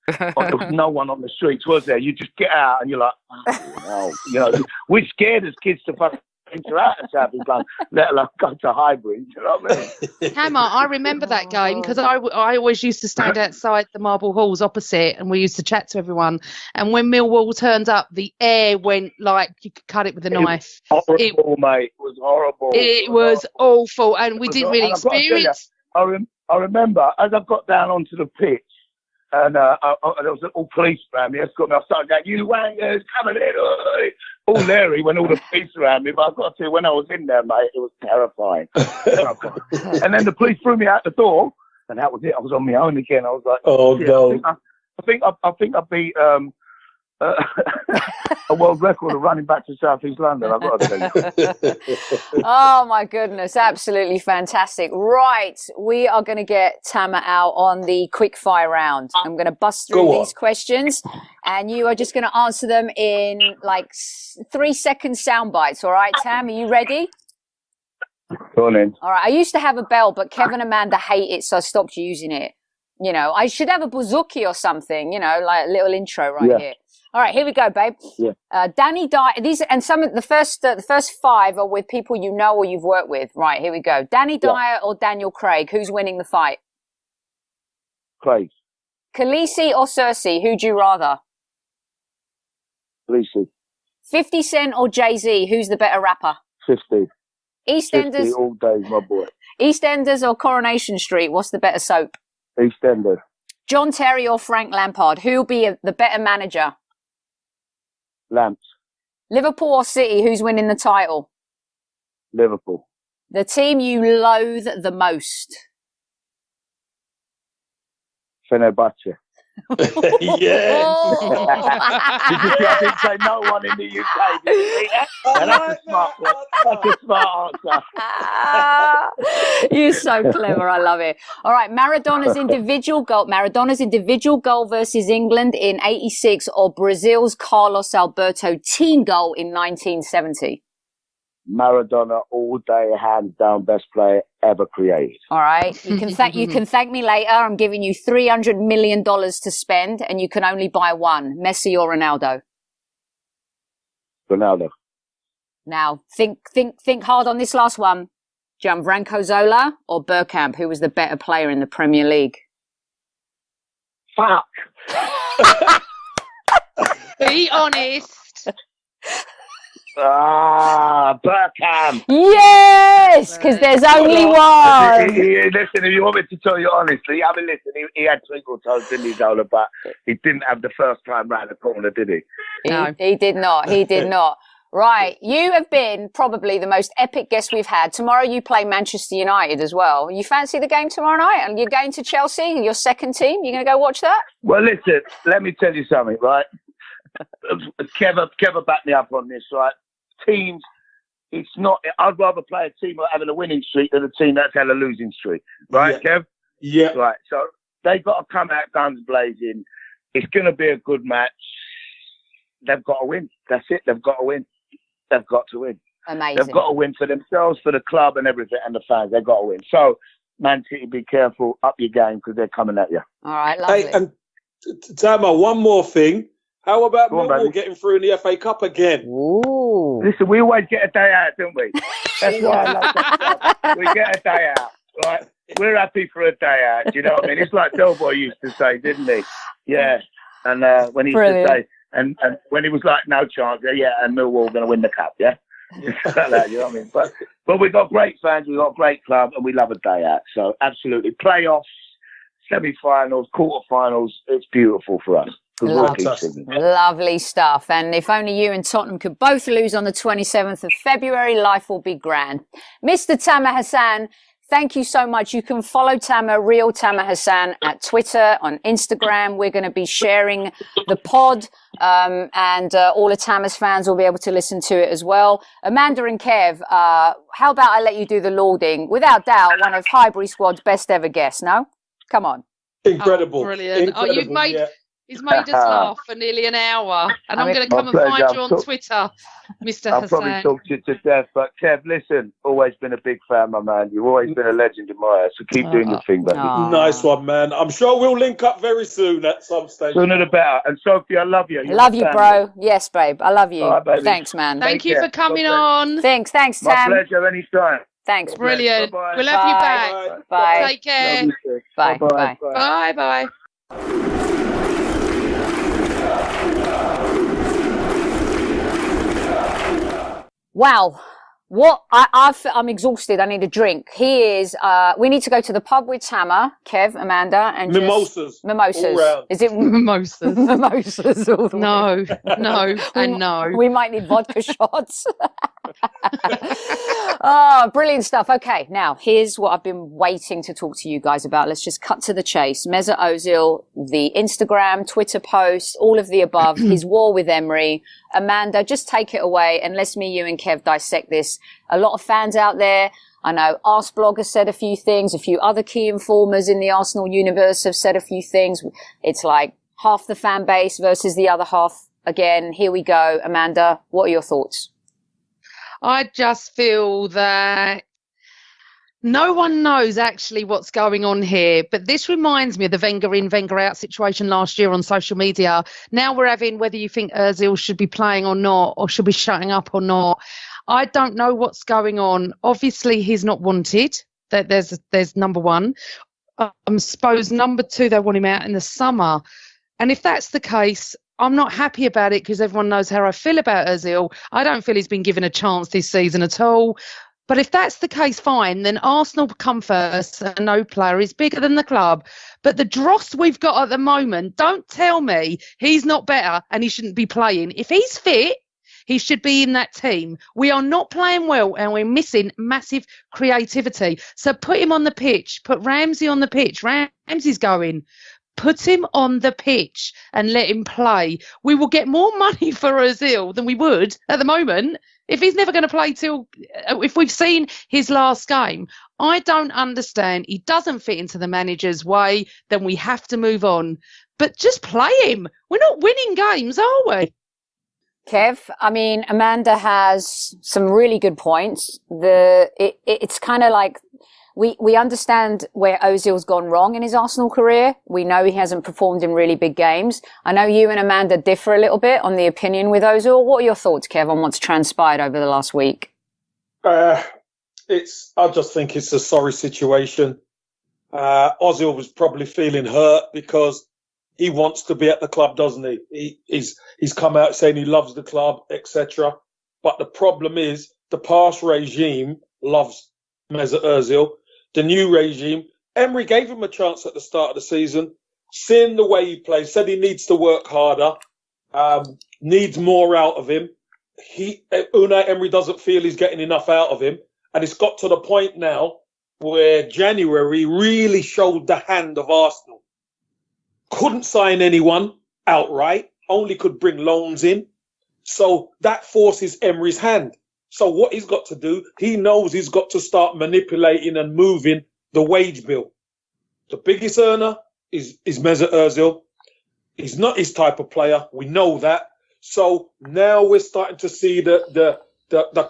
there was no one on the streets, was there? You just get out and you're like, oh, you know, we're scared as kids to fucking venture out of South East London, let alone go to Highbury. You know what I mean? Hammer, I remember that game because I always used to stand outside the Marble Halls opposite, and we used to chat to everyone. And when Millwall turned up, the air went like you could cut it with a knife. Horrible, mate. It was horrible. It was awful, and we didn't really experience. I remember as I got down onto the pitch, and there was all police around me. I started going, "You wangers, coming in!" All leery when all the police around me. But I've got to tell you, when I was in there, mate, it was terrifying. And then the police threw me out the door, and that was it. I was on my own again. I was like, "Oh no!" I think I beat a world record of running back to South East London. I've got to tell you. Oh my goodness, absolutely fantastic. Right, we are going to get Tamer out on the quick fire round. I'm going to bust through these questions, and you are just going to answer them in like 3-second sound bites. All right, Tam, are you ready? Go on in. All right, I used to have a bell, but Kevin and Amanda hate it, so I stopped using it. You know, I should have a bouzouki or something, you know, like a little intro right here. All right, here we go, babe. Yeah. Danny Dyer. These and some of the first 5 are with people you know or you've worked with. Right, here we go. Danny Dyer or Daniel Craig? Who's winning the fight? Craig. Khaleesi or Cersei? Who'd you rather? Khaleesi. 50 Cent or Jay-Z? Who's the better rapper? 50. EastEnders. 50 all day, my boy. EastEnders or Coronation Street? What's the better soap? EastEnders. John Terry or Frank Lampard? Who'll be the better manager? Lamps. Liverpool or City? Who's winning the title? Liverpool. The team you loathe the most? Fenerbahce. Yeah. I didn't say no one in the UK. Did you see that? That's a smart one. That's a smart answer. You're so clever. I love it. All right. Maradona's individual goal versus England in '86 or Brazil's Carlos Alberto team goal in 1970? Maradona all day, hands down, best player ever created. All right. You can thank me later. I'm giving you $300 million to spend, and you can only buy one: Messi or Ronaldo. Ronaldo. Now think hard on this last one: Gianfranco Zola or Bergkamp? Who was the better player in the Premier League? Fuck. Be honest. Bergkamp. Yes, because there's only one. Listen, if you want me to tell you honestly, I mean, listen, he had twinkle toes, didn't he, Zola? But he didn't have the first time round the corner, did he? No, he did not. He did not. Right, you have been probably the most epic guest we've had. Tomorrow you play Manchester United as well. You fancy the game tomorrow night? And you're going to Chelsea, your second team? You're going to go watch that? Well, listen, let me tell you something, right? Kevin backed me up on this, right? Teams, it's not. I'd rather play a team having a winning streak than a team that's had a losing streak, right, Kev? Yeah. Right. So they've got to come out guns blazing. It's going to be a good match. They've got to win. That's it. They've got to win. They've got to win. Amazing. They've got to win for themselves, for the club, and everything, and the fans. They've got to win. So, Man City, be careful. Up your game because they're coming at you. All right. Lovely. Hey, and Tamer, one more thing. How about Millwall getting through in the FA Cup again? Ooh. Listen, we always get a day out, don't we? That's why I love that. We get a day out, right? We're happy for a day out. Do you know what I mean? It's like Del Boy used to say, didn't he? Yeah. And when he used to say, and when he was like, no chance, and Millwall going to win the cup, yeah? Like that, you know what I mean? But we've got great fans, we've got a great club, and we love a day out. So absolutely. Playoffs, semi-finals, quarter-finals, it's beautiful for us. Lovely stuff. And if only you and Tottenham could both lose on the 27th of February, life will be grand. Mr. Tamer Hassan, thank you so much. You can follow Tamer, Real Tamer Hassan, at Twitter, on Instagram. We're going to be sharing the pod, and all of Tamer's fans will be able to listen to it as well. Amanda and Kev, how about I let you do the lauding? Without doubt, one of Highbury Squad's best ever guests, no? Come on. Incredible. Oh, brilliant. Incredible. You've made He's made us laugh for nearly an hour, and I'm going to come and find you on Twitter, Mr. Hassan. I'll probably talk to you to death, but Kev, listen, always been a big fan, my man. You've always been a legend in my eyes, so keep doing your thing, baby. Nice one, man. I'm sure we'll link up very soon at some stage. Sooner the better. And Sophie, I love you. Love you, bro. Yes, babe. I love you. Right, thanks, man. Thank you for coming on. Thanks, Tam. My pleasure, anytime. Thanks. Brilliant. Bye-bye. We'll have you back. Bye. Take care. Bye. Bye. Bye. Wow. I'm exhausted. I need a drink. We need to go to the pub with Tamer, Kev, Amanda, and Mimosas. Mimosas. Is it mimosas? Mimosas. All the way. No. We might need vodka shots. Oh, brilliant stuff. Okay, now here's what I've been waiting to talk to you guys about. Let's just cut to the chase. Mesut Ozil, the Instagram, Twitter post, all of the above, his war with Emery. Amanda, just take it away and let's me, you and Kev dissect this. A lot of fans out there. I know Arseblog has said a few things. A few other key informers in the Arsenal universe have said a few things. It's like half the fan base versus the other half. Again, here we go. Amanda, what are your thoughts? I just feel that no one knows actually what's going on here. But this reminds me of the Wenger in, Wenger out situation last year on social media. Now we're having whether you think Ozil should be playing or not, or should be shutting up or not. I don't know what's going on. Obviously, he's not wanted. There's number one. I suppose number two, they want him out in the summer. And if that's the case, I'm not happy about it because everyone knows how I feel about Ozil. I don't feel he's been given a chance this season at all. But if that's the case, fine, then Arsenal come first and no player is bigger than the club. But the dross we've got at the moment, don't tell me he's not better and he shouldn't be playing. If he's fit, he should be in that team. We are not playing well and we're missing massive creativity. So put him on the pitch. Put Ramsey on the pitch. Ramsey's going. Put him on the pitch and let him play. We will get more money for Ozil than we would at the moment if he's never going to play if we've seen his last game. I don't understand. He doesn't fit into the manager's way. Then we have to move on. But just play him. We're not winning games, are we? Kev, I mean, Amanda has some really good points. It's kind of like we understand where Ozil's gone wrong in his Arsenal career. We know he hasn't performed in really big games. I know you and Amanda differ a little bit on the opinion with Ozil. What are your thoughts, Kev, on what's transpired over the last week? I just think it's a sorry situation. Ozil was probably feeling hurt because he wants to be at the club, doesn't he? He's come out saying he loves the club, etc. But the problem is the past regime loves Mesut Ozil. The new regime, Emery gave him a chance at the start of the season, seeing the way he plays, said he needs to work harder, needs more out of him. Unai Emery doesn't feel he's getting enough out of him. And it's got to the point now where January really showed the hand of Arsenal. Couldn't sign anyone outright, only could bring loans in. So that forces Emery's hand. So what he's got to do, he knows he's got to start manipulating and moving the wage bill. The biggest earner is Mesut Ozil. He's not his type of player. We know that. So now we're starting to see the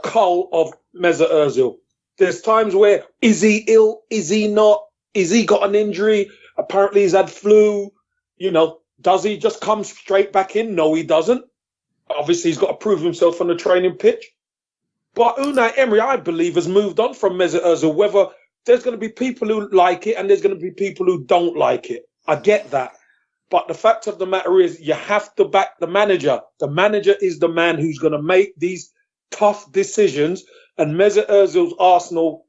cull of Mesut Ozil. There's times where, is he ill? Is he not? Is he got an injury? Apparently he's had flu. Does he just come straight back in? No, he doesn't. Obviously, he's got to prove himself on the training pitch. But Unai Emery, I believe, has moved on from Mesut Ozil. Whether there's going to be people who like it and there's going to be people who don't like it. I get that. But the fact of the matter is you have to back the manager. The manager is the man who's going to make these tough decisions. And Mesut Ozil's Arsenal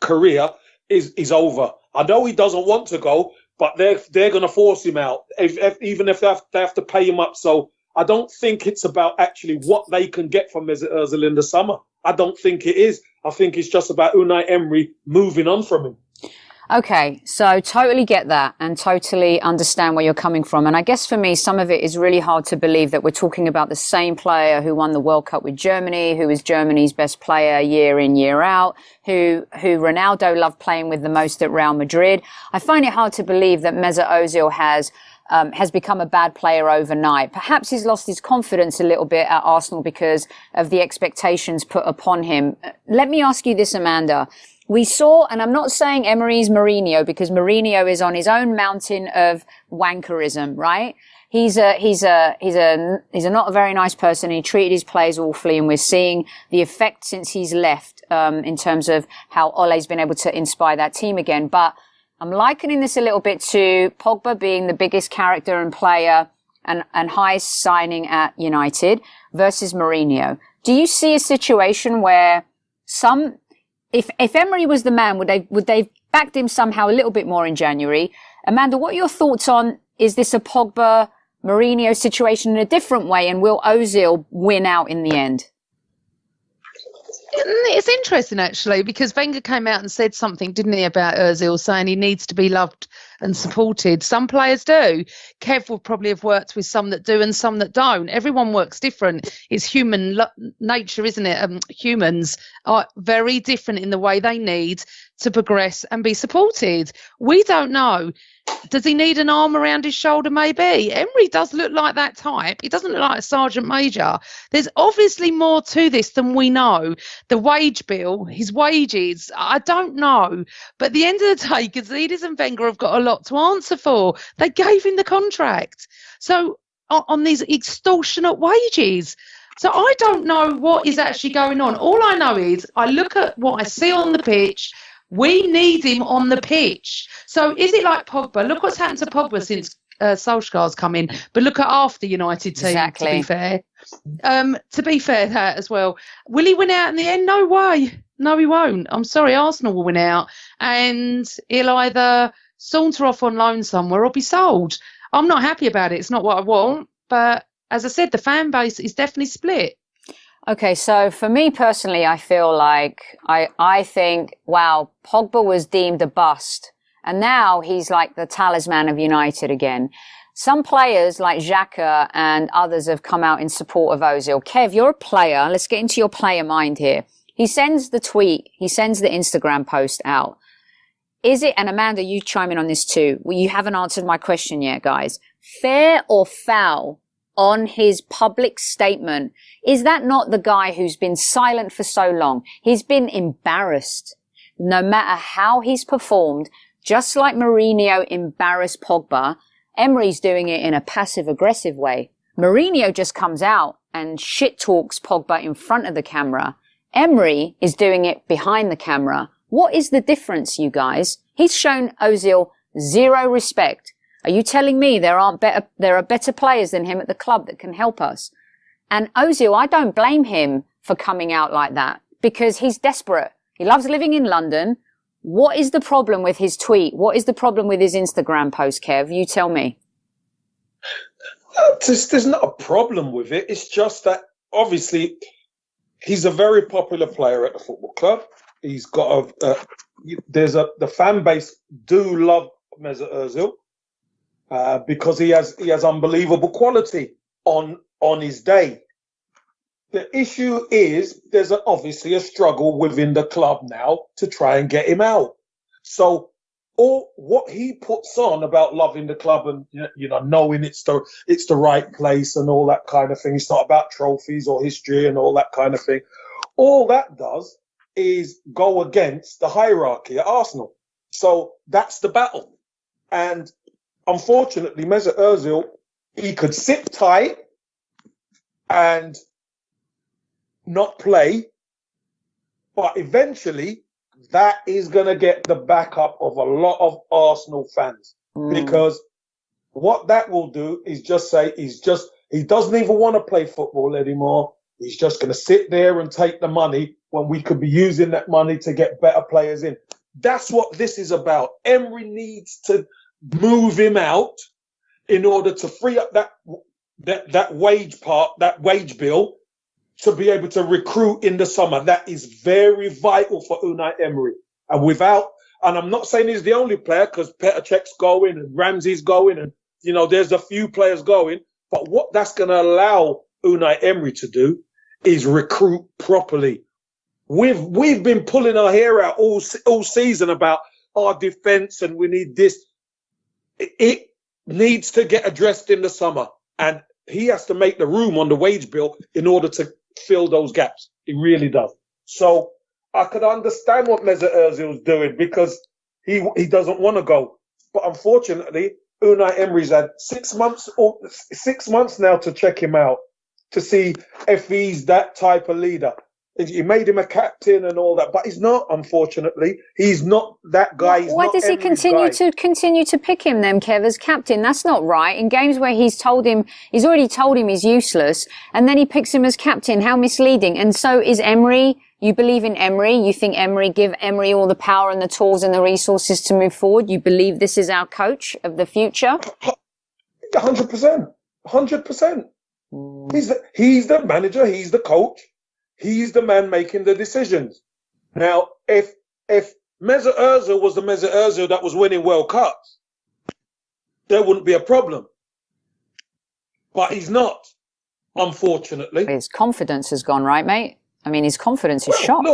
career is over. I know he doesn't want to go, but they're going to force him out, even if they have to pay him up. So I don't think it's about actually what they can get from Mesut Ozil in the summer. I don't think it is. I think it's just about Unai Emery moving on from him. Okay, so totally get that and totally understand where you're coming from. And I guess for me, some of it is really hard to believe that we're talking about the same player who won the World Cup with Germany, who is Germany's best player year in, year out, who Ronaldo loved playing with the most at Real Madrid. I find it hard to believe that Mesut Ozil has has become a bad player overnight. Perhaps he's lost his confidence a little bit at Arsenal because of the expectations put upon him. Let me ask you this, Amanda. We saw, and I'm not saying Emery's Mourinho, because Mourinho is on his own mountain of wankerism, right? He's not a very nice person. He treated his players awfully, and we're seeing the effect since he's left, in terms of how Ole's been able to inspire that team again. But I'm likening this a little bit to Pogba being the biggest character and player and highest signing at United versus Mourinho. Do you see a situation where if Emery was the man, would they backed him somehow a little bit more in January? Amanda, what are your thoughts on, is this a Pogba Mourinho situation in a different way, and will Ozil win out in the end? It's interesting, actually, because Wenger came out and said something, didn't he, about Ozil, saying he needs to be loved and supported. Some players do. Kev will probably have worked with some that do and some that don't. Everyone works different. It's human nature, isn't it? Humans are very different in the way they need to progress and be supported. We don't know. Does he need an arm around his shoulder? Maybe. Emery does look like that type. He doesn't look like a sergeant major. There's obviously more to this than we know. The wage bill, his wages, I don't know. But at the end of the day, Gazidis and Wenger have got a lot to answer for. They gave him the contract. So on these extortionate wages. So I don't know what is actually going on. All I know is I look at what I see on the pitch. We need him on the pitch. So is it like Pogba? Look what's happened to Pogba since Solskjaer's come in. But look at half the United team, Exactly. to be fair. That as well. Will he win out in the end? No way. No, he won't. I'm sorry, Arsenal will win out. And he'll either saunter off on loan somewhere or be sold. I'm not happy about it. It's not what I want. But as I said, the fan base is definitely split. Okay, so for me personally, I feel like I think, wow, Pogba was deemed a bust, and now he's like the talisman of United again. Some players like Xhaka and others have come out in support of Ozil. Kev, you're a player. Let's get into your player mind here. He sends the tweet, he sends the Instagram post out. Is it, and Amanda, you chime in on this too. Well, you haven't answered my question yet, guys. Fair or foul on his public statement? Is that not the guy who's been silent for so long? He's been embarrassed. No matter how he's performed, just like Mourinho embarrassed Pogba, Emery's doing it in a passive-aggressive way. Mourinho just comes out and shit talks Pogba in front of the camera. Emery is doing it behind the camera. What is the difference, you guys? He's shown Ozil zero respect. Are you telling me there are better players than him at the club that can help us? And Ozil, I don't blame him for coming out like that because he's desperate. He loves living in London. What is the problem with his tweet? What is the problem with his Instagram post, Kev? You tell me. There's not a problem with it. It's just that obviously he's a very popular player at the football club. He's got the fan base do love Mesut Ozil. Because he has unbelievable quality on his day. The issue is there's obviously a struggle within the club now to try and get him out. So all what he puts on about loving the club and knowing it's the right place and all that kind of thing. It's not about trophies or history and all that kind of thing. All that does is go against the hierarchy at Arsenal. So that's the battle. And unfortunately, Mesut Ozil, he could sit tight and not play, but eventually that is going to get the backup of a lot of Arsenal fans because what that will do is just say he doesn't even want to play football anymore. He's just going to sit there and take the money when we could be using that money to get better players in. That's what this is about. Emery needs to move him out in order to free up that wage bill to be able to recruit in the summer. That is very vital for Unai Emery. And I'm not saying he's the only player because Petr Cech's going and Ramsey's going and there's a few players going, but what that's going to allow Unai Emery to do is recruit properly. We've been pulling our hair out all season about our defense and we need this. needs to get addressed in the summer, and he has to make the room on the wage bill in order to fill those gaps. He really does. So I could understand what Mesut Ozil's doing because he doesn't want to go. But unfortunately, Unai Emery's had 6 months now to check him out, to see if he's that type of leader. He made him a captain and all that, but he's not, unfortunately. He's not that guy. Why does he continue to pick him then, Kev, as captain? That's not right. In games where he's already told him he's useless, and then he picks him as captain. How misleading. And so is Emery. You believe in Emery. You think give Emery all the power and the tools and the resources to move forward. You believe this is our coach of the future? 100%. 100%. He's the manager. He's the coach. He's the man making the decisions. Now, if Mesut Ozil was the Mesut Ozil that was winning World Cups, there wouldn't be a problem. But he's not, unfortunately. His confidence has gone, right, mate? I mean, his confidence is shot.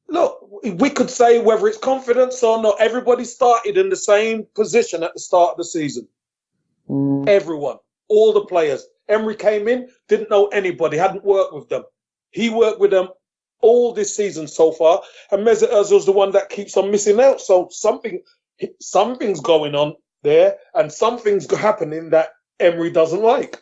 Look, we could say whether it's confidence or not, everybody started in the same position at the start of the season. Everyone, all the players. Emery came in, didn't know anybody, hadn't worked with them. He worked with them all this season so far, and Mesut Ozil's the one that keeps on missing out. So something's going on there, and something's happening that Emery doesn't like.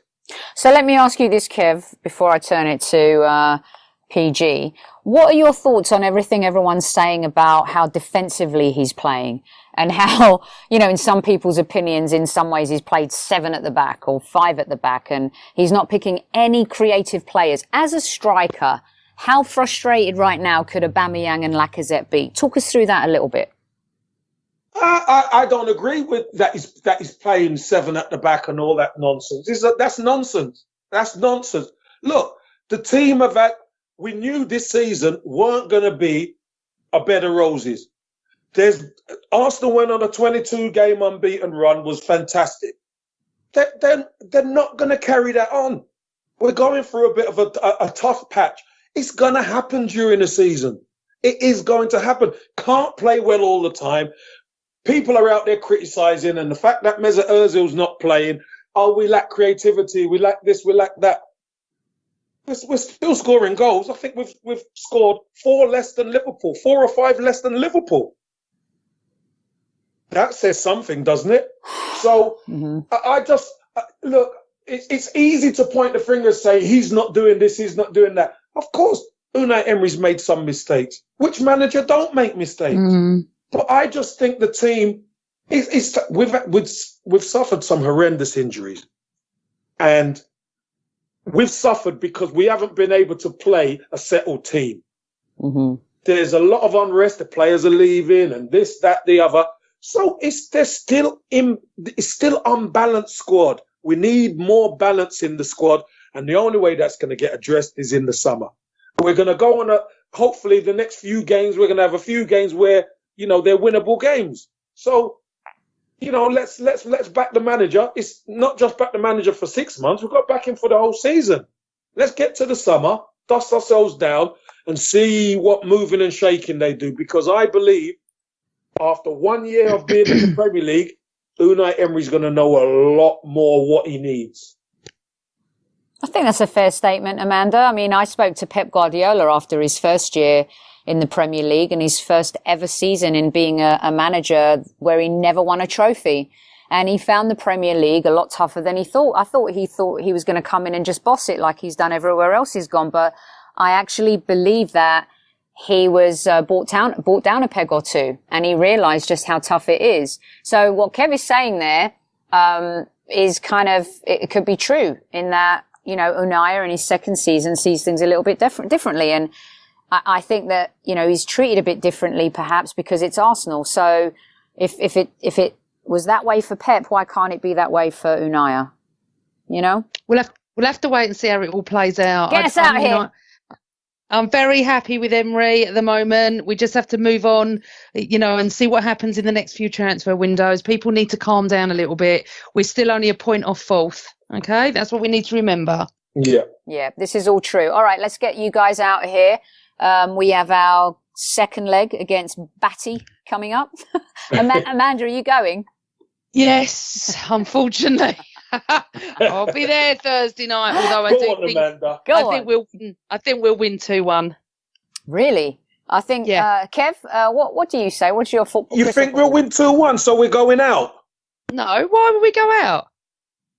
So let me ask you this, Kev, before I turn it to PG. What are your thoughts on everything everyone's saying about how defensively he's playing, and how, in some people's opinions, in some ways he's played 7 at the back or 5 at the back, and he's not picking any creative players? As a striker, how frustrated right now could Aubameyang and Lacazette be? Talk us through that a little bit. I don't agree with that. He's playing 7 at the back and all that nonsense. That's nonsense. That's nonsense. Look, the team we knew this season weren't going to be a bed of roses. Arsenal went on a 22-game unbeaten run, was fantastic. They're not going to carry that on. We're going through a bit of a tough patch. It's going to happen during the season. It is going to happen. Can't play well all the time. People are out there criticising, and the fact that Mesut Ozil's not playing, we lack creativity, we lack this, we lack that. We're still scoring goals. I think we've scored 4 less than Liverpool, 4 or 5 less than Liverpool. That says something, doesn't it? So I just look. It's easy to point the finger and say he's not doing this, he's not doing that. Of course, Unai Emery's made some mistakes. Which manager don't make mistakes? But I just think the team we've suffered some horrendous injuries, and we've suffered because we haven't been able to play a settled team. There's a lot of unrest. The players are leaving, and this, that, the other. So it's still unbalanced squad. We need more balance in the squad, and the only way that's going to get addressed is in the summer. We're going to go on hopefully the next few games. We're going to have a few games where they're winnable games. So let's back the manager. It's not just back the manager for 6 months. We've got to back him for the whole season. Let's get to the summer, dust ourselves down, and see what moving and shaking they do. Because I believe after 1 year of being in the Premier League, Unai Emery's going to know a lot more what he needs. I think that's a fair statement, Amanda. I mean, I spoke to Pep Guardiola after his first year in the Premier League and his first ever season in being a manager where he never won a trophy. And he found the Premier League a lot tougher than he thought. I thought he was going to come in and just boss it like he's done everywhere else he's gone. But I actually believe that he was brought down a peg or two, and he realised just how tough it is. So what Kev is saying there is kind of, it could be true in that, Unai in his second season sees things a little bit differently. And I think that, he's treated a bit differently perhaps because it's Arsenal. So if it was that way for Pep, why can't it be that way for Unai? We'll have to wait and see how it all plays out. Get us out of here. I'm very happy with Emery at the moment. We just have to move on, and see what happens in the next few transfer windows. People need to calm down a little bit. We're still only a point off 4th. Okay, that's what we need to remember. Yeah, this is all true. All right, let's get you guys out of here. We have our second leg against Batty coming up. Amanda, are you going? Yes, unfortunately. I'll be there Thursday night, although I think we'll win 2-1. Really? I think, Kev, what do you say? What's your football? You think we'll win 2-1, so we're going out? No, why would we go out?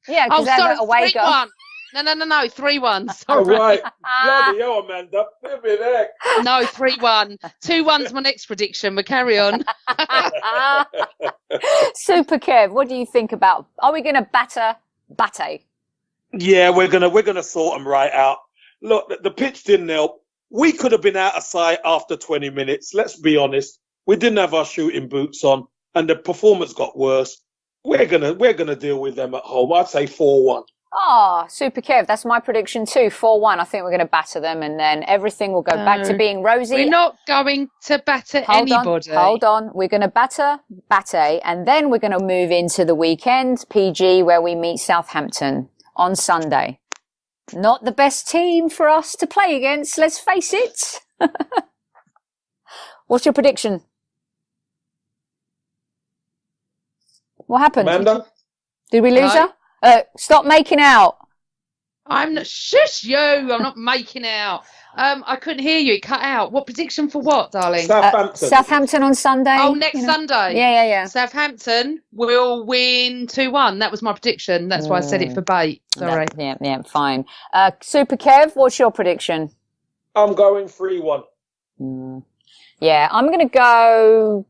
Yeah, because they're away goal. 3-1. No, 3-1. Sorry. All right. Bloody hell, Amanda. No, 3-1. 2-1's my next prediction, but carry on. Super Kev, what do you think about, are we going to batter Bate? Yeah, we're gonna sort them right out. Look, the pitch didn't help. We could have been out of sight after 20 minutes. Let's be honest. We didn't have our shooting boots on, and the performance got worse. We're gonna deal with them at home. I'd say 4-1. Super Kev, that's my prediction too. 4-1. I think we're going to batter them, and then everything will go back to being rosy. We're not going to batter anybody. Hold on. We're going to batter Bate, and then we're going to move into the weekend, PG, where we meet Southampton on Sunday. Not the best team for us to play against, let's face it. What's your prediction? What happened? Amanda? Did we lose her? Stop making out. I'm not. Shush you! I'm not making out. I couldn't hear you. It cut out. What prediction for what, darling? Southampton on Sunday. Oh, next Sunday. Yeah. Southampton will win 2-1. That was my prediction. That's why I said it for bait. Sorry. Yeah, fine. Super Kev, what's your prediction? I'm going 3-1. Yeah, I'm going to go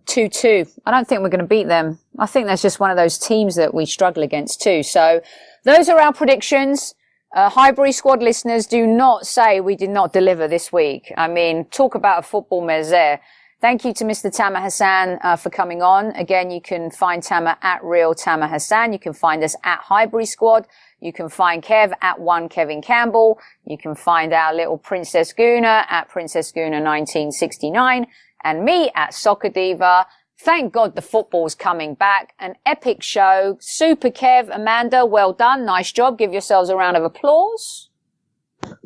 2-2. I don't think we're going to beat them. I think that's just one of those teams that we struggle against too. So those are our predictions. Highbury squad listeners, do not say we did not deliver this week. I mean, talk about a football mezze. Thank you to Mr. Tamer Hassan for coming on. Again, you can find Tamer at Real Tamer Hassan. You can find us at Highbury Squad. You can find Kev at One Kevin Campbell. You can find our little Princess Guna at Princess Guna 1969. And me at Soccer Diva. Thank God the football's coming back. An epic show. Super Kev, Amanda, well done. Nice job. Give yourselves a round of applause.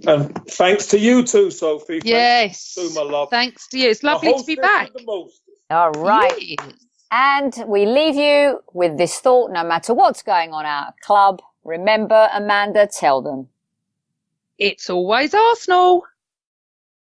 And thanks to you too, Sophie. Yes. Thanks to my love. Thanks to you. It's lovely to be back. All right. Yes. And we leave you with this thought, no matter what's going on at a club, remember, Amanda, tell them. It's always Arsenal.